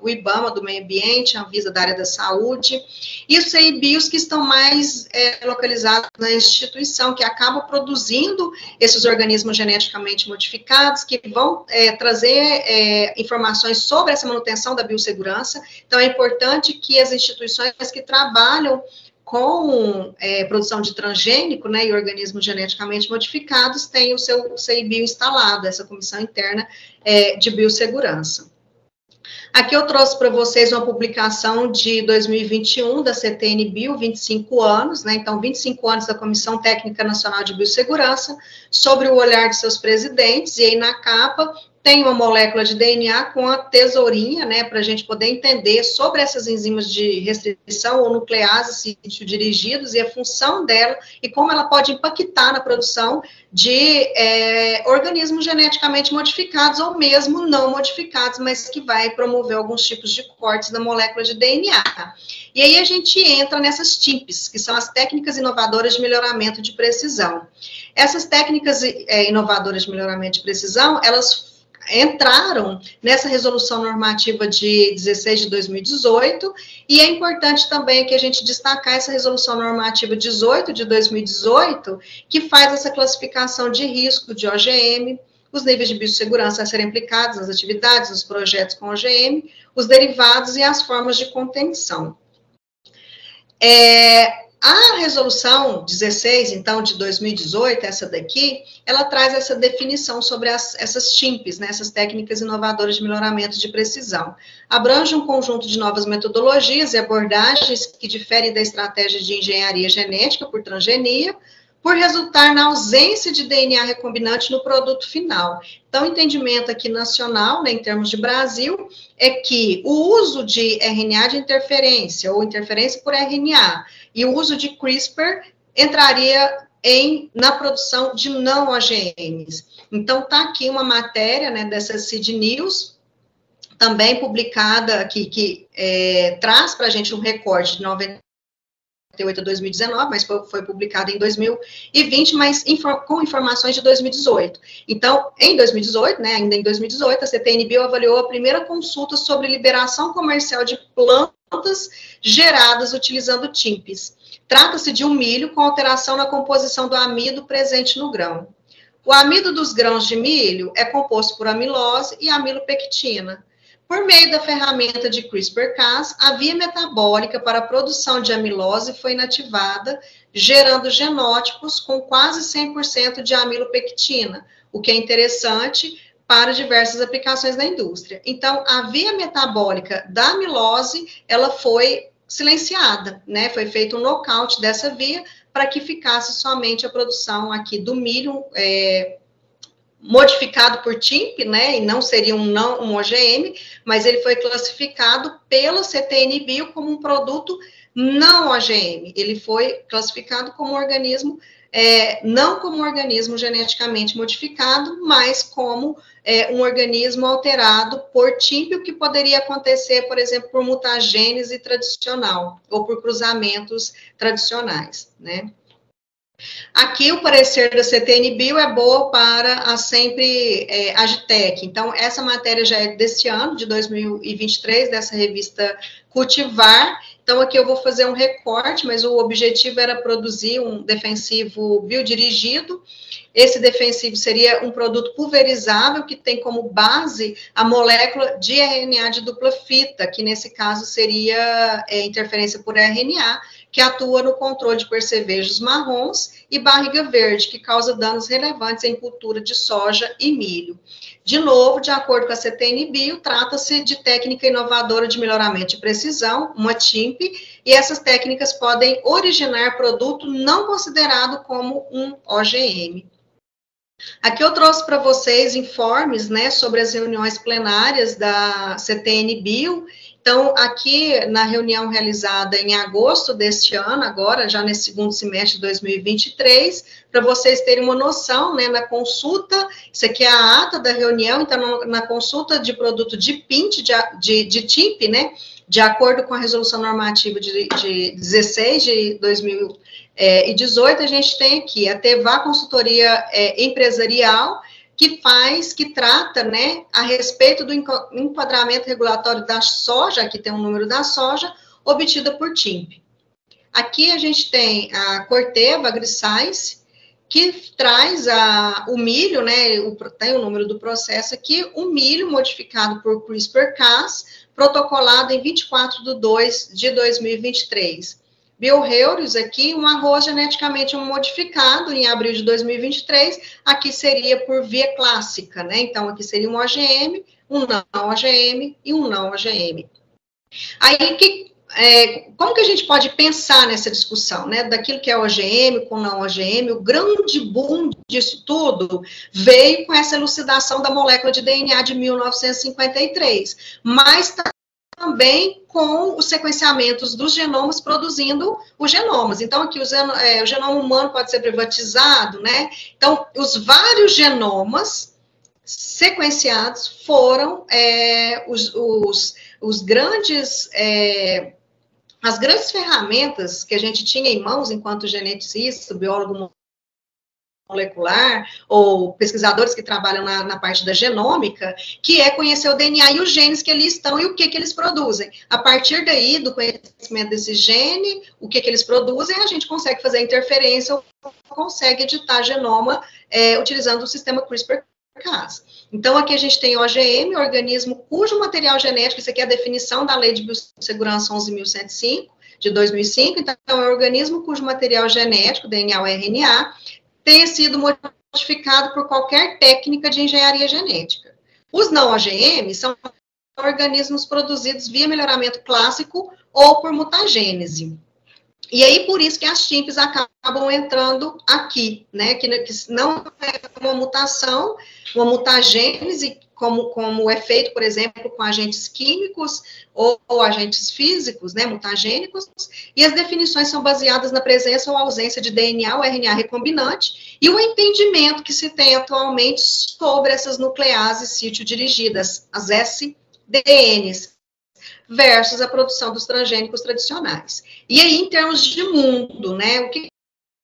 o IBAMA do Meio Ambiente, a Anvisa da área da saúde, e os CIBIOS que estão mais localizados na instituição, que acaba produzindo esses organismos geneticamente modificados, que vão trazer informações sobre essa manutenção da biossegurança. Então, é importante que as instituições que trabalham com produção de transgênico, né, e organismos geneticamente modificados, tem o seu CIBio instalado, essa comissão interna de biossegurança. Aqui eu trouxe para vocês uma publicação de 2021 da CTN-Bio, 25 anos, né, então 25 anos da Comissão Técnica Nacional de Biossegurança, sobre o olhar de seus presidentes, e aí na capa tem uma molécula de DNA com a tesourinha, né, para a gente poder entender sobre essas enzimas de restrição ou nucleases sítio-dirigidos e a função dela e como ela pode impactar na produção de organismos geneticamente modificados ou mesmo não modificados, mas que vai promover alguns tipos de cortes na molécula de DNA. E aí a gente entra nessas TIPs, que são as técnicas inovadoras de melhoramento de precisão. Essas técnicas inovadoras de melhoramento de precisão, elas entraram nessa resolução normativa de 16 de 2018, e é importante também que a gente destacar essa resolução normativa 18 de 2018, que faz essa classificação de risco de OGM, os níveis de biossegurança a serem aplicados nas atividades, nos projetos com OGM, os derivados e as formas de contenção. A resolução 16, então, de 2018, essa daqui, ela traz essa definição sobre essas TIMPs, né, essas técnicas inovadoras de melhoramento de precisão. Abrange um conjunto de novas metodologias e abordagens que diferem da estratégia de engenharia genética por transgenia, por resultar na ausência de DNA recombinante no produto final. Então, o entendimento aqui nacional, né, em termos de Brasil, é que o uso de RNA de interferência, ou interferência por RNA, e o uso de CRISPR entraria na produção de não OGMs. Então, está aqui uma matéria, né, dessa CID News, também publicada aqui, que traz para a gente um recorte de 98 a 2019, mas foi publicado em 2020, mas com informações de 2018. Então, em 2018, né, ainda em 2018, a CTN-Bio avaliou a primeira consulta sobre liberação comercial de plantas geradas utilizando TIMPs. Trata-se de um milho com alteração na composição do amido presente no grão. O amido dos grãos de milho é composto por amilose e amilopectina. Por meio da ferramenta de CRISPR-Cas, a via metabólica para a produção de amilose foi inativada, gerando genótipos com quase 100% de amilopectina, o que é interessante para diversas aplicações na indústria. Então, a via metabólica da amilose, ela foi silenciada, né? Foi feito um nocaute dessa via para que ficasse somente a produção aqui do milho modificado por TIMP, né? E não seria um OGM, mas ele foi classificado pela CTN-Bio como um produto não OGM. Ele foi classificado como um organismo não como um organismo geneticamente modificado, mas como um organismo alterado por TIMP, o que poderia acontecer, por exemplo, por mutagênese tradicional, ou por cruzamentos tradicionais, né? Aqui, o parecer da CTN-Bio é boa para a sempre Agitec. Então, essa matéria já é desse ano, de 2023, dessa revista Cultivar. Então, aqui eu vou fazer um recorte, mas o objetivo era produzir um defensivo biodirigido. Esse defensivo seria um produto pulverizável, que tem como base a molécula de RNA de dupla fita, que nesse caso seria interferência por RNA, que atua no controle de percevejos marrons e barriga verde, que causa danos relevantes em cultura de soja e milho. De novo, de acordo com a CTN-Bio, trata-se de técnica inovadora de melhoramento de precisão, uma TIMP, e essas técnicas podem originar produto não considerado como um OGM. Aqui eu trouxe para vocês informes, né, sobre as reuniões plenárias da CTN-Bio. Então, aqui na reunião realizada em agosto deste ano, agora, já nesse segundo semestre de 2023, para vocês terem uma noção, né, na consulta, isso aqui é a ata da reunião, então, na consulta de produto de PINT, de TIMP, né, de acordo com a resolução normativa de 16 de 2018, a gente tem aqui a Tevá Consultoria Empresarial, que trata, né, a respeito do enquadramento regulatório da soja, aqui tem um número da soja, obtida por TIMP. Aqui a gente tem a Corteva AgriScience, que traz o milho, né, tem o número do processo aqui, o milho modificado por CRISPR-Cas, protocolado em 24/2/2023. Bioheuros aqui, um arroz geneticamente modificado em abril de 2023, aqui seria por via clássica, né? Então, aqui seria um OGM, um não OGM e um não OGM. Aí, como que a gente pode pensar nessa discussão, né? Daquilo que é OGM com não OGM, o grande boom disso tudo veio com essa elucidação da molécula de DNA de 1953, mas também com os sequenciamentos dos genomas produzindo os genomas. Então, aqui o genoma humano pode ser privatizado, né? Então, os vários genomas sequenciados foram as grandes ferramentas que a gente tinha em mãos enquanto geneticista, biólogo molecular, ou pesquisadores que trabalham na parte da genômica, que é conhecer o DNA e os genes que ali estão e o que eles produzem. A partir daí, do conhecimento desse gene, o que eles produzem, a gente consegue fazer a interferência ou consegue editar genoma utilizando o sistema CRISPR-Cas. Então, aqui a gente tem OGM, organismo cujo material genético, isso aqui é a definição da Lei de Biossegurança 11.105, de 2005, então é um organismo cujo material genético, DNA ou RNA, tenha sido modificado por qualquer técnica de engenharia genética. Os não OGM são organismos produzidos via melhoramento clássico ou por mutagênese. E aí, por isso que as TIMPs acabam entrando aqui, né, que não é uma mutação, uma mutagênese, como é feito, por exemplo, com agentes químicos ou agentes físicos, né, mutagênicos, e as definições são baseadas na presença ou ausência de DNA ou RNA recombinante e o entendimento que se tem atualmente sobre essas nucleases sítio-dirigidas, as SDNs, versus a produção dos transgênicos tradicionais. E aí, em termos de mundo, né, o que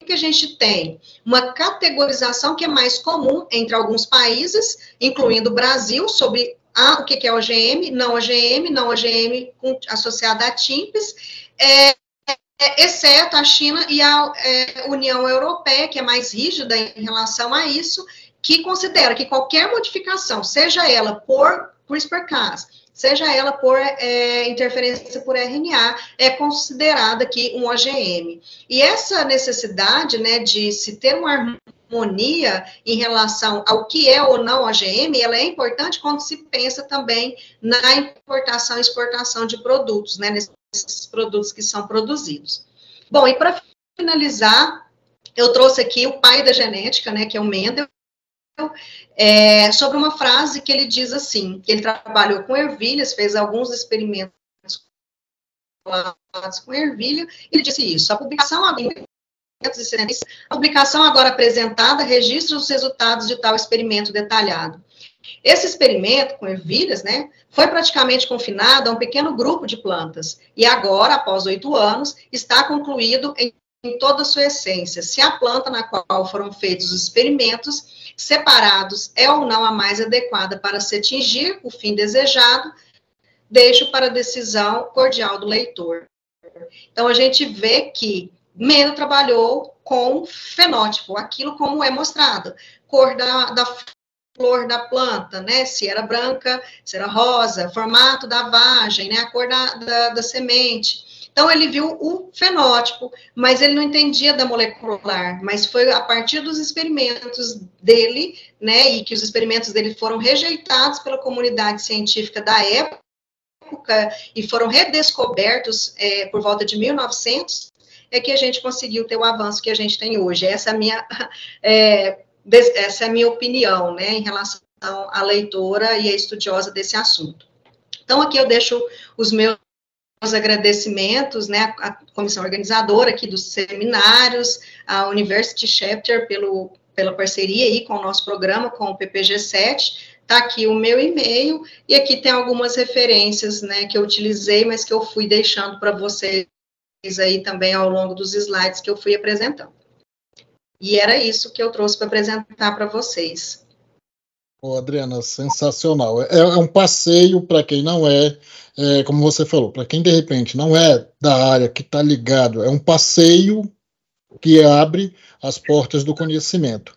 a gente tem? Uma categorização que é mais comum entre alguns países, incluindo o Brasil, sobre o que é OGM, não OGM associada a TIMPs, exceto a China e a União Europeia, que é mais rígida em relação a isso, que considera que qualquer modificação, seja ela por CRISPR-Cas, seja ela por interferência por RNA, é considerada aqui um OGM. E essa necessidade, né, de se ter uma harmonia em relação ao que é ou não OGM, ela é importante quando se pensa também na importação e exportação de produtos, né, nesses produtos que são produzidos. Bom, e para finalizar, eu trouxe aqui o pai da genética, né, que é o Mendel, sobre uma frase que ele diz assim, que ele trabalhou com ervilhas, fez alguns experimentos com ervilha, e ele disse isso: a publicação agora apresentada registra os resultados de tal experimento detalhado. Esse experimento com ervilhas, né, foi praticamente confinado a um pequeno grupo de plantas, e agora, após 8 anos, está concluído em toda a sua essência, se a planta na qual foram feitos os experimentos separados é ou não a mais adequada para se atingir o fim desejado, deixo para a decisão cordial do leitor. Então, a gente vê que Mendel trabalhou com fenótipo, aquilo como é mostrado, cor da flor da planta, né, se era branca, se era rosa, formato da vagem, né, a cor da semente. Então, ele viu o fenótipo, mas ele não entendia da molecular, mas foi a partir dos experimentos dele, né, e que os experimentos dele foram rejeitados pela comunidade científica da época, e foram redescobertos por volta de 1900, é que a gente conseguiu ter o avanço que a gente tem hoje. Essa é a minha opinião, né, em relação à leitora e à estudiosa desse assunto. Então, aqui eu deixo os meus agradecimentos, né, à comissão organizadora aqui dos seminários, à University Chapter pela parceria aí com o nosso programa, com o PPG7. Está aqui o meu e-mail, e aqui tem algumas referências, né, que eu utilizei, mas que eu fui deixando para vocês aí também ao longo dos slides que eu fui apresentando. E era isso que eu trouxe para apresentar para vocês. Adriana, sensacional. É um passeio para quem não como você falou, para quem de repente não é da área que está ligado, é um passeio que abre as portas do conhecimento.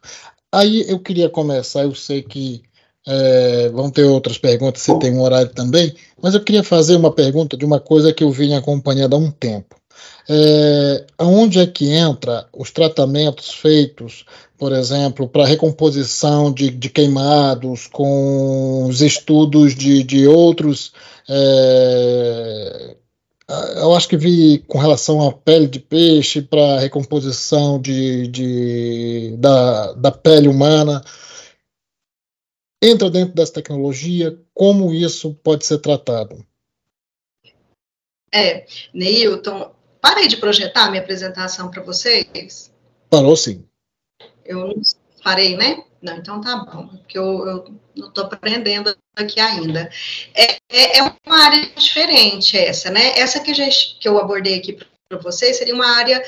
Aí eu queria começar, eu sei que vão ter outras perguntas, você tem um horário também, mas eu queria fazer uma pergunta de uma coisa que eu vim acompanhando há um tempo. Onde é que entra os tratamentos feitos, por exemplo, para recomposição de queimados, com os estudos de outros, eu acho que vi com relação à pele de peixe, para recomposição da pele humana, entra dentro dessa tecnologia, como isso pode ser tratado? Neilton, parei de projetar minha apresentação para vocês? Parou, sim. Eu não parei, né? Não, então tá bom, porque eu não estou aprendendo aqui ainda. É uma área diferente essa, né? Essa que eu abordei aqui para vocês seria uma área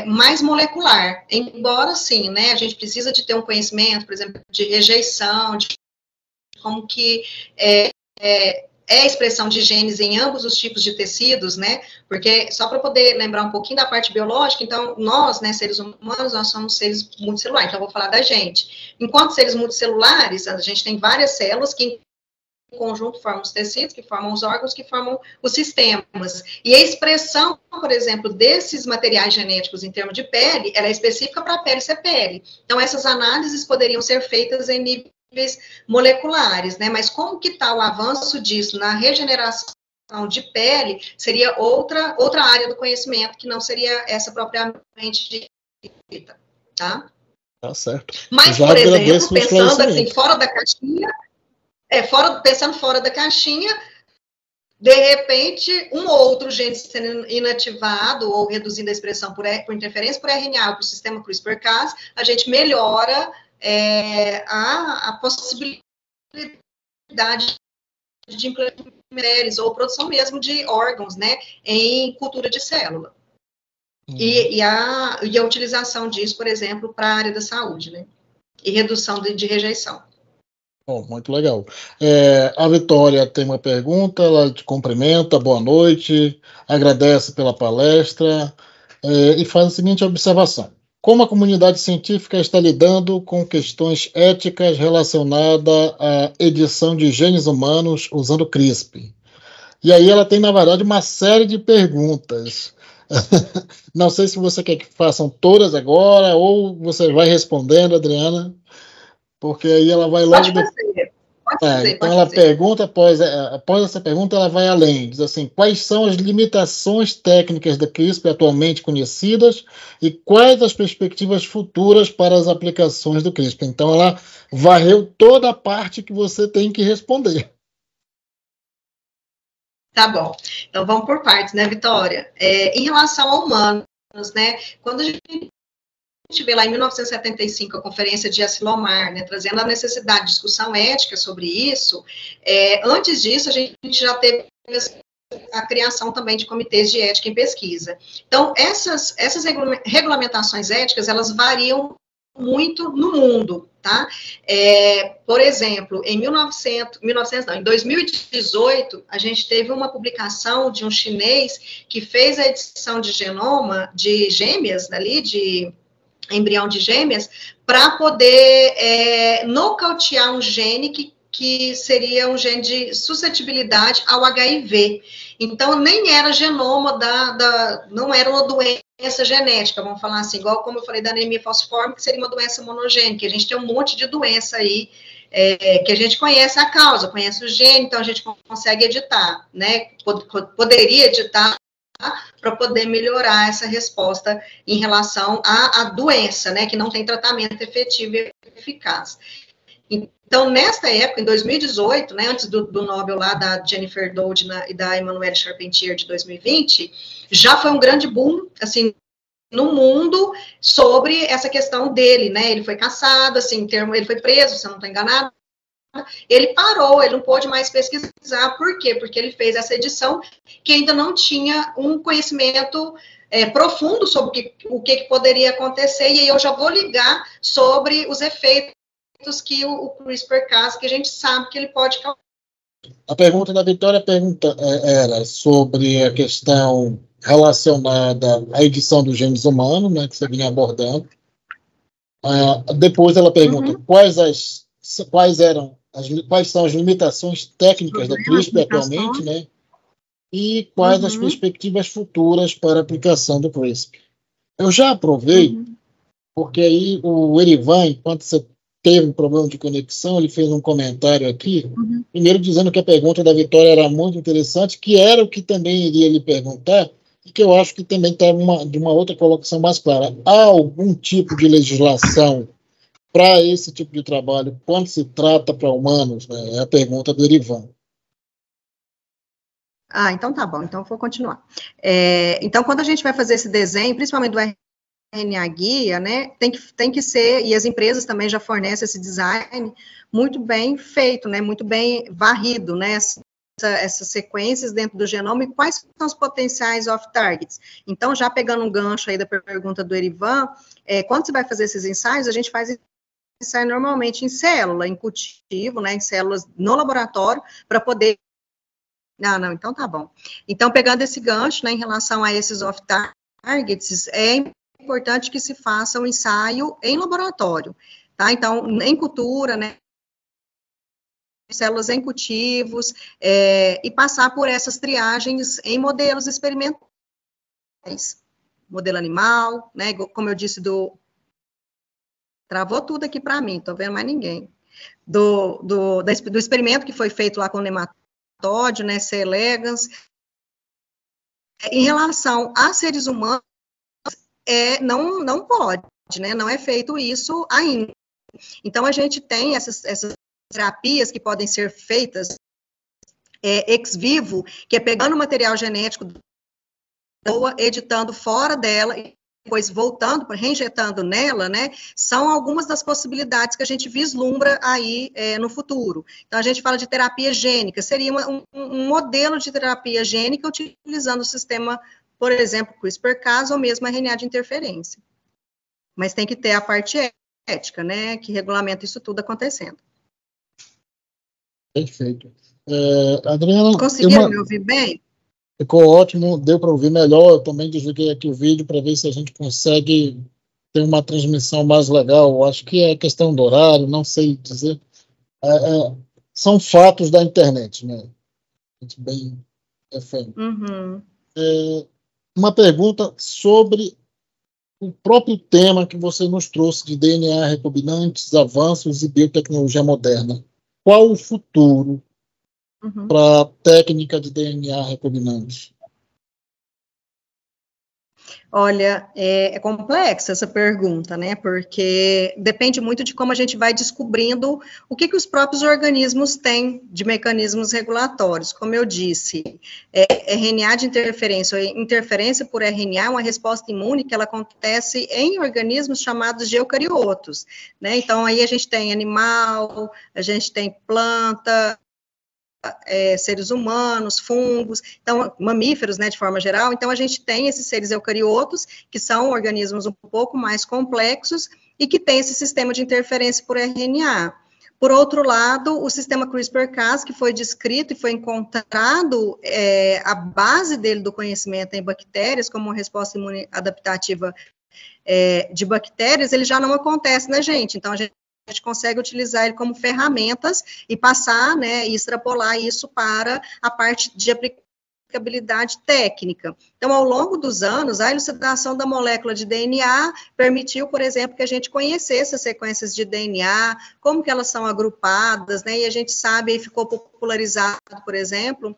mais molecular, embora sim, né? A gente precisa de ter um conhecimento, por exemplo, de rejeição, de como que a expressão de genes em ambos os tipos de tecidos, né? Porque, só para poder lembrar um pouquinho da parte biológica, então, nós, né, seres humanos, nós somos seres multicelulares, então eu vou falar da gente. Enquanto seres multicelulares, a gente tem várias células que, em conjunto, formam os tecidos, que formam os órgãos, que formam os sistemas. E a expressão, por exemplo, desses materiais genéticos em termos de pele, ela é específica para a pele ser pele. Então, essas análises poderiam ser feitas em níveis moleculares, né? Mas como que está o avanço disso na regeneração de pele seria outra área do conhecimento, que não seria essa propriamente dita, tá? Tá certo. Mas, por exemplo, pensando assim, fora da caixinha, pensando fora da caixinha, de repente, um outro gene sendo inativado ou reduzindo a expressão por interferência por RNA, para o sistema CRISPR-Cas, a gente melhora a possibilidade de implantar mulheres ou produção mesmo de órgãos, né, em cultura de célula. E a utilização disso, por exemplo, para a área da saúde, né, e redução de rejeição. Bom, muito legal. A Vitória tem uma pergunta, ela te cumprimenta, boa noite, agradece pela palestra e faz a seguinte observação: como a comunidade científica está lidando com questões éticas relacionadas à edição de genes humanos usando CRISPR? E aí ela tem, na verdade, uma série de perguntas. Não sei se você quer que façam todas agora ou você vai respondendo, Adriana, porque aí ela vai logo. Pode fazer, Então pode ela fazer. pergunta, após essa pergunta, ela vai além. Diz assim: quais são as limitações técnicas da CRISPR atualmente conhecidas e quais as perspectivas futuras para as aplicações do CRISPR? Então ela varreu toda a parte que você tem que responder. Tá bom. Então vamos por partes, né, Vitória? Em relação a humanos, né? Quando a gente vê lá em 1975 a conferência de Asilomar, né, trazendo a necessidade de discussão ética sobre isso, antes disso a gente já teve a criação também de comitês de ética em pesquisa. Então, essas regulamentações éticas, elas variam muito no mundo, tá? Por exemplo, em 2018, a gente teve uma publicação de um chinês que fez a edição de genoma de gêmeas, ali, de embrião de gêmeas, para poder nocautear um gene que seria um gene de suscetibilidade ao HIV. Então, nem era genoma não era uma doença genética, vamos falar assim, igual como eu falei da anemia falciforme, que seria uma doença monogênica. A gente tem um monte de doença aí, que a gente conhece a causa, conhece o gene, então a gente consegue editar, né? Poderia editar para poder melhorar essa resposta em relação à doença, né, que não tem tratamento efetivo e eficaz. Então, nesta época, em 2018, né, antes do Nobel lá da Jennifer Doudna e da Emmanuelle Charpentier de 2020, já foi um grande boom, assim, no mundo sobre essa questão dele, né, ele foi caçado, assim, ele foi preso, se eu não estou enganado, ele parou, ele não pôde mais pesquisar. Por quê? Porque ele fez essa edição que ainda não tinha um conhecimento profundo sobre o que poderia acontecer, e aí eu já vou ligar sobre os efeitos que o CRISPR-Cas, que a gente sabe que ele pode causar. A pergunta da Vitória era sobre a questão relacionada à edição dos genes humanos, né, que você vinha abordando. Depois ela pergunta quais são as limitações técnicas da CRISPR atualmente, né? E quais as perspectivas futuras para a aplicação do CRISPR. Eu já aprovei, porque aí o Erivan, enquanto você teve um problema de conexão, ele fez um comentário aqui, primeiro dizendo que a pergunta da Vitória era muito interessante, que era o que também iria lhe perguntar, e que eu acho que também está de uma outra colocação mais clara. Há algum tipo de legislação para esse tipo de trabalho, quando se trata para humanos, né? É a pergunta do Erivan. Então tá bom, então eu vou continuar. Então, quando a gente vai fazer esse desenho, principalmente do RNA guia, né, tem que ser, e as empresas também já fornecem esse design muito bem feito, né, muito bem varrido, né, essas sequências dentro do genoma, e quais são os potenciais off-targets. Então, já pegando um gancho aí da pergunta do Erivan, quando você vai fazer esses ensaios, a gente faz ensaio normalmente em célula, em cultivo, né, em células no laboratório, para poder... Não, então tá bom. Então, pegando esse gancho, né, em relação a esses off-targets, é importante que se faça um ensaio em laboratório, tá? Então, em cultura, né, células em cultivos, e passar por essas triagens em modelos experimentais. Modelo animal, né, como eu disse, travou tudo aqui para mim, tô vendo mais ninguém. Do experimento que foi feito lá com o nematóide, né, C. elegans. Em relação a seres humanos, não pode, né, não é feito isso ainda. Então, a gente tem essas terapias que podem ser feitas ex vivo, que é pegando o material genético da pessoa, editando fora dela, e depois voltando, reinjetando nela, né, são algumas das possibilidades que a gente vislumbra aí no futuro. Então, a gente fala de terapia gênica, seria um modelo de terapia gênica utilizando o sistema, por exemplo, CRISPR-Cas ou mesmo RNA de interferência. Mas tem que ter a parte ética, né, que regulamenta isso tudo acontecendo. Perfeito. Adriana... Conseguiram me ouvir bem? Ficou ótimo, deu para ouvir melhor. Eu também desliguei aqui o vídeo para ver se a gente consegue ter uma transmissão mais legal. Eu acho que é questão do horário, não sei dizer. São fatos da internet, né? A gente bem defende. Uma pergunta sobre o próprio tema que você nos trouxe de DNA recombinantes, avanços e biotecnologia moderna. Qual o futuro para a técnica de DNA recombinante? Olha, é complexa essa pergunta, né? Porque depende muito de como a gente vai descobrindo o que os próprios organismos têm de mecanismos regulatórios. Como eu disse, RNA de interferência, ou interferência por RNA é uma resposta imune que ela acontece em organismos chamados de eucariotos, né? Então, aí a gente tem animal, a gente tem planta, seres humanos, fungos, então, mamíferos, né, de forma geral. Então, a gente tem esses seres eucariotos, que são organismos um pouco mais complexos e que têm esse sistema de interferência por RNA. Por outro lado, o sistema CRISPR-Cas, que foi descrito e foi encontrado, a base dele do conhecimento em bactérias, como uma resposta imune adaptativa de bactérias, ele já não acontece na gente. Então, a gente consegue utilizar ele como ferramentas e passar, né, e extrapolar isso para a parte de aplicabilidade técnica. Então, ao longo dos anos, a elucidação da molécula de DNA permitiu, por exemplo, que a gente conhecesse as sequências de DNA, como que elas são agrupadas, né, e a gente sabe, aí ficou popularizado, por exemplo,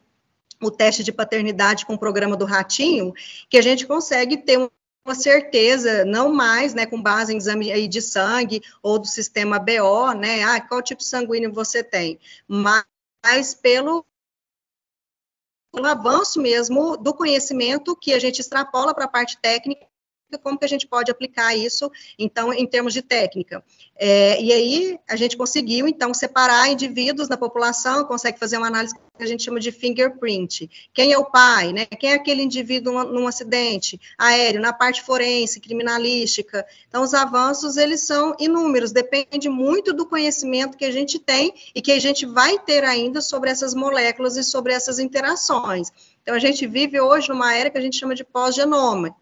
o teste de paternidade com o programa do ratinho, que a gente consegue ter uma certeza, não mais, né, com base em exame aí de sangue ou do sistema BO, né, qual tipo sanguíneo você tem, mas pelo avanço mesmo do conhecimento que a gente extrapola para a parte técnica, como que a gente pode aplicar isso, então, em termos de técnica. E aí, a gente conseguiu, então, separar indivíduos na população, consegue fazer uma análise que a gente chama de fingerprint. Quem é o pai, né? Quem é aquele indivíduo num acidente aéreo, na parte forense, criminalística. Então, os avanços, eles são inúmeros, depende muito do conhecimento que a gente tem e que a gente vai ter ainda sobre essas moléculas e sobre essas interações. Então, a gente vive hoje numa era que a gente chama de pós-genômica.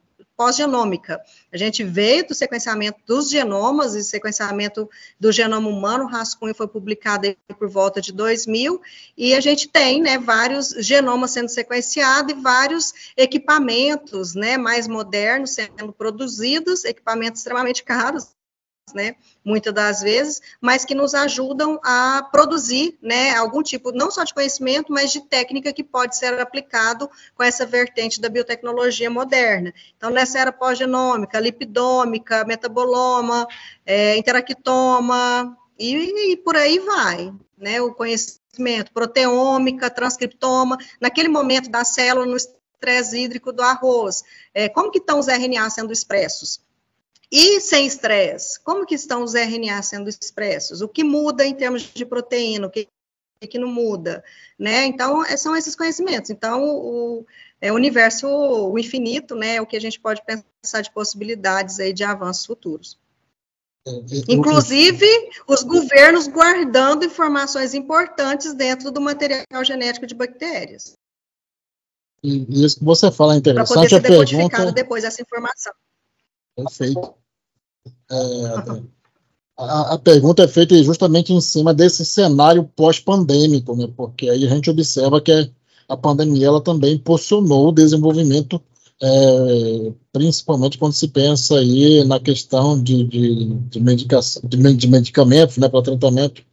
A gente veio do sequenciamento dos genomas e sequenciamento do genoma humano, o rascunho foi publicado por volta de 2000, e a gente tem, né, vários genomas sendo sequenciados e vários equipamentos, né, mais modernos sendo produzidos, equipamentos extremamente caros, né, muitas das vezes, mas que nos ajudam a produzir, né, algum tipo, não só de conhecimento, mas de técnica que pode ser aplicado com essa vertente da biotecnologia moderna. Então, nessa era pós-genômica, lipidômica, metaboloma, interactoma, e por aí vai, né, o conhecimento, proteômica, transcriptoma, naquele momento da célula, no estresse hídrico do arroz, como que estão os RNA sendo expressos? E sem estresse, como que estão os RNA sendo expressos? O que muda em termos de proteína, o que não muda, né? Então, são esses conhecimentos. Então, o universo, o infinito, né, é o que a gente pode pensar de possibilidades aí de avanços futuros. Inclusive, os governos guardando informações importantes dentro do material genético de bactérias. E isso que você fala é interessante. Para poder ser decodificada depois essa informação. Perfeito. A pergunta é feita justamente em cima desse cenário pós-pandêmico, né? Porque aí a gente observa que a pandemia ela também impulsionou o desenvolvimento, principalmente quando se pensa aí na questão de medicamentos, né, para tratamento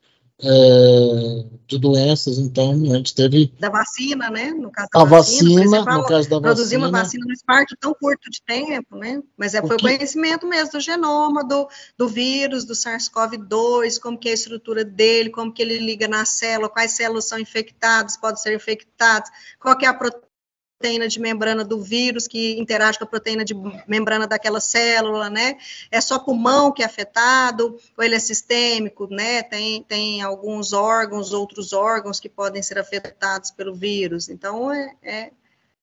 de doenças. Então, a gente teve... Da vacina, né? No caso da vacina, no caso da produzir vacina, uma vacina num espaço tão curto de tempo, né? Mas foi o conhecimento mesmo do genoma, do vírus, do SARS-CoV-2, como que é a estrutura dele, como que ele liga na célula, quais células são infectadas, podem ser infectadas, qual que é a proteína de membrana do vírus que interage com a proteína de membrana daquela célula, né? É só pulmão que é afetado, ou ele é sistêmico, né? Tem alguns órgãos, outros órgãos que podem ser afetados pelo vírus. Então, é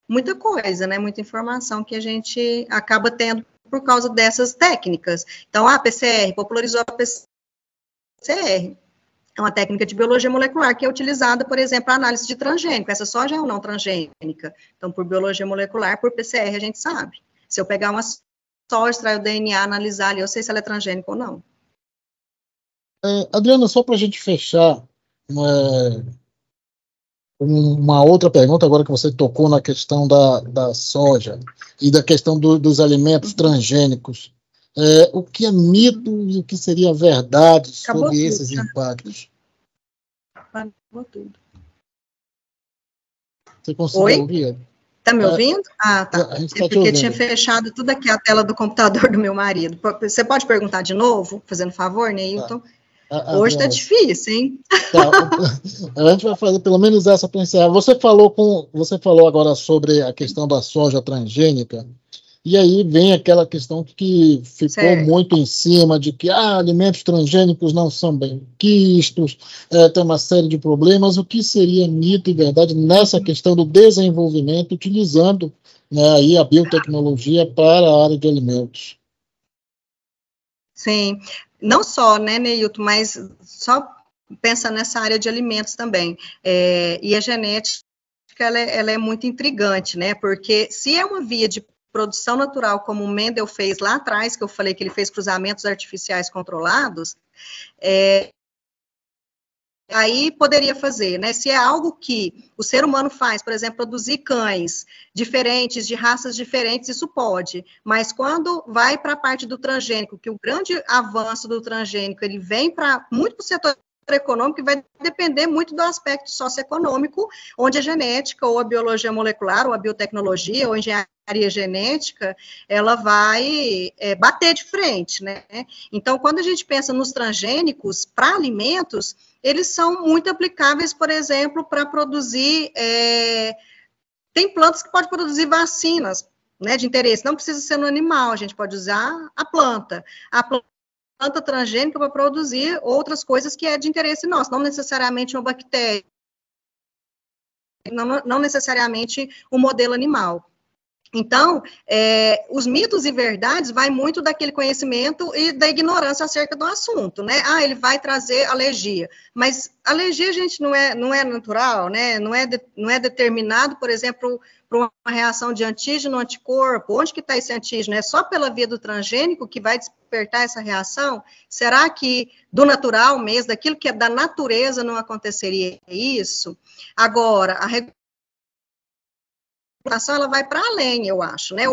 muita coisa, né? Muita informação que a gente acaba tendo por causa dessas técnicas. Então, a PCR, popularizou a PCR. É uma técnica de biologia molecular que é utilizada, por exemplo, para análise de transgênico. Essa soja é ou não transgênica? Então, por biologia molecular, por PCR, a gente sabe. Se eu pegar uma soja, extrair o DNA, analisar ali, eu sei se ela é transgênica ou não. Adriana, só para a gente fechar, uma outra pergunta, agora que você tocou na questão da soja e da questão dos alimentos transgênicos. O que é mito e o que seria verdade sobre esses impactos? Acabou tudo. Você conseguiu ouvir? Está me ouvindo? Ah, tá. A gente tá porque tinha fechado tudo aqui a tela do computador do meu marido. Você pode perguntar de novo, fazendo favor, Neilton? Hoje está difícil, hein? Tá. A gente vai fazer pelo menos essa para encerrar. Você falou agora sobre a questão da soja transgênica, e aí vem aquela questão que ficou muito em cima de que alimentos transgênicos não são bem quistos, tem uma série de problemas. O que seria mito e verdade nessa questão do desenvolvimento utilizando, né, aí a biotecnologia para a área de alimentos? Sim, não só, né, Neilton, mas só pensa nessa área de alimentos também. E a genética, ela é muito intrigante, né, porque se é uma via de produção natural, como o Mendel fez lá atrás, que eu falei que ele fez cruzamentos artificiais controlados, aí poderia fazer, né? Se é algo que o ser humano faz, por exemplo, produzir cães diferentes, de raças diferentes, isso pode. Mas quando vai para a parte do transgênico, que o grande avanço do transgênico, ele vem muito para o setor econômico, e vai depender muito do aspecto socioeconômico, onde a genética, ou a biologia molecular, ou a biotecnologia, ou a engenharia genética, ela vai bater de frente, né? Então, quando a gente pensa nos transgênicos para alimentos, eles são muito aplicáveis, por exemplo, para produzir... tem plantas que podem produzir vacinas, né, de interesse. Não precisa ser no animal, a gente pode usar a planta. A planta transgênica para produzir outras coisas que é de interesse nosso, não necessariamente uma bactéria, não necessariamente um modelo animal. Então, os mitos e verdades vai muito daquele conhecimento e da ignorância acerca do assunto, né? Ele vai trazer alergia, mas alergia, gente, não é natural, né? Não é determinado, por exemplo, por uma reação de antígeno, anticorpo. Onde que está esse antígeno? É só pela via do transgênico que vai despertar essa reação? Será que do natural mesmo, daquilo que é da natureza, não aconteceria isso? Agora, a ela vai para além, eu acho, né?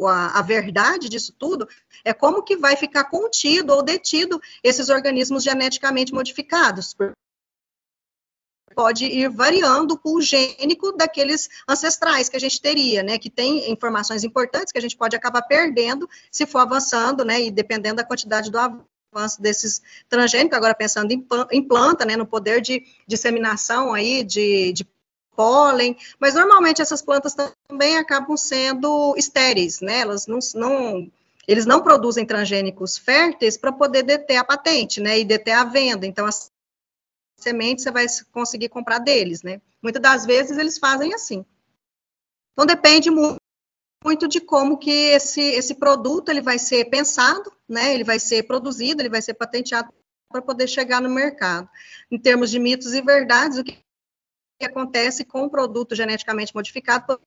A verdade disso tudo é como que vai ficar contido ou detido esses organismos geneticamente modificados. Pode ir variando o pool gênico daqueles ancestrais que a gente teria, né? Que tem informações importantes que a gente pode acabar perdendo se for avançando, né? E dependendo da quantidade do avanço desses transgênicos, agora pensando em planta, né? No poder de disseminação aí de pólen, mas normalmente essas plantas também acabam sendo estéreis, né? Eles não produzem transgênicos férteis para poder deter a patente, né? E deter a venda. Então, as sementes você vai conseguir comprar deles, né? Muitas das vezes eles fazem assim. Então, depende muito de como que esse produto ele vai ser pensado, né? Ele vai ser produzido, ele vai ser patenteado para poder chegar no mercado. Em termos de mitos e verdades, o que acontece com o produto geneticamente modificado pode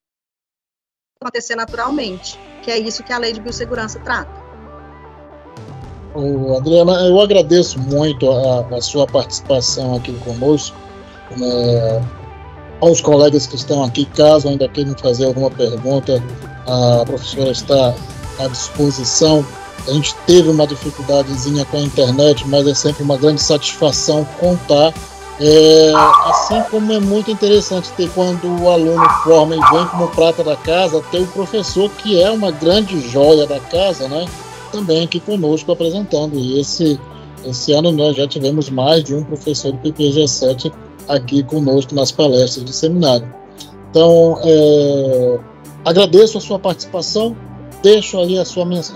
acontecer naturalmente, que é isso que a lei de biossegurança trata. Adriana, eu agradeço muito a sua participação aqui conosco, aos colegas que estão aqui, caso ainda queiram fazer alguma pergunta, a professora está à disposição. A gente teve uma dificuldadezinha com a internet, mas é sempre uma grande satisfação contar. Assim como é muito interessante ter, quando o aluno forma e vem como prata da casa, ter o professor, que é uma grande joia da casa, né, também aqui conosco apresentando. E esse ano nós já tivemos mais de um professor do PPG-7 aqui conosco nas palestras de seminário. Então, agradeço a sua participação, deixo ali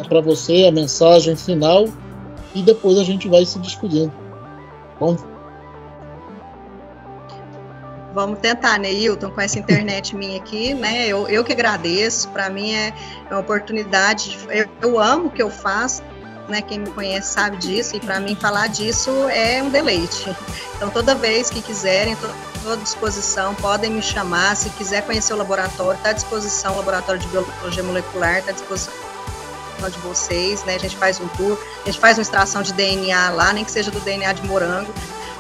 para você a mensagem final e depois a gente vai se despedindo. Bom? Vamos tentar, Neilton, com essa internet minha aqui, né? Eu que agradeço, para mim é uma oportunidade, eu amo o que eu faço, né? Quem me conhece sabe disso, e para mim falar disso é um deleite. Então, toda vez que quiserem, estou à disposição, podem me chamar. Se quiser conhecer o laboratório, está à disposição, o Laboratório de Biologia Molecular está à disposição de vocês, né? A gente faz um tour, a gente faz uma extração de DNA lá, nem que seja do DNA de morango,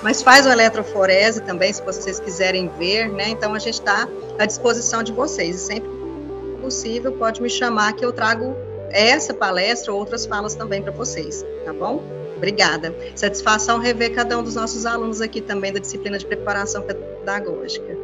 mas faz o eletroforese também, se vocês quiserem ver, né? Então a gente está à disposição de vocês, e sempre que possível pode me chamar que eu trago essa palestra ou outras falas também para vocês, tá bom? Obrigada. Satisfação rever cada um dos nossos alunos aqui também da disciplina de preparação pedagógica.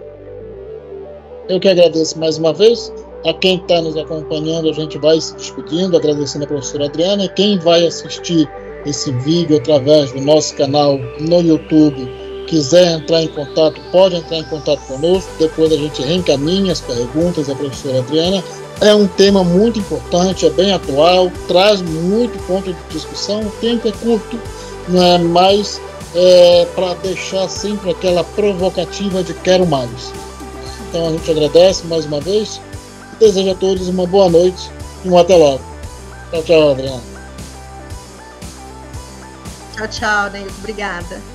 Eu que agradeço mais uma vez. A quem está nos acompanhando, a gente vai se despedindo, agradecendo a professora Adriana. E quem vai assistir esse vídeo através do nosso canal no YouTube, quiser entrar em contato, pode entrar em contato conosco. Depois a gente reencaminha as perguntas da professora Adriana. É um tema muito importante, é bem atual, traz muito ponto de discussão. O tempo é curto, não é mais para deixar sempre aquela provocativa de quero mais. Então a gente agradece mais uma vez e deseja a todos uma boa noite e um até logo. Tchau, tchau, Adriana. Tchau, tchau, Neilton. Obrigada.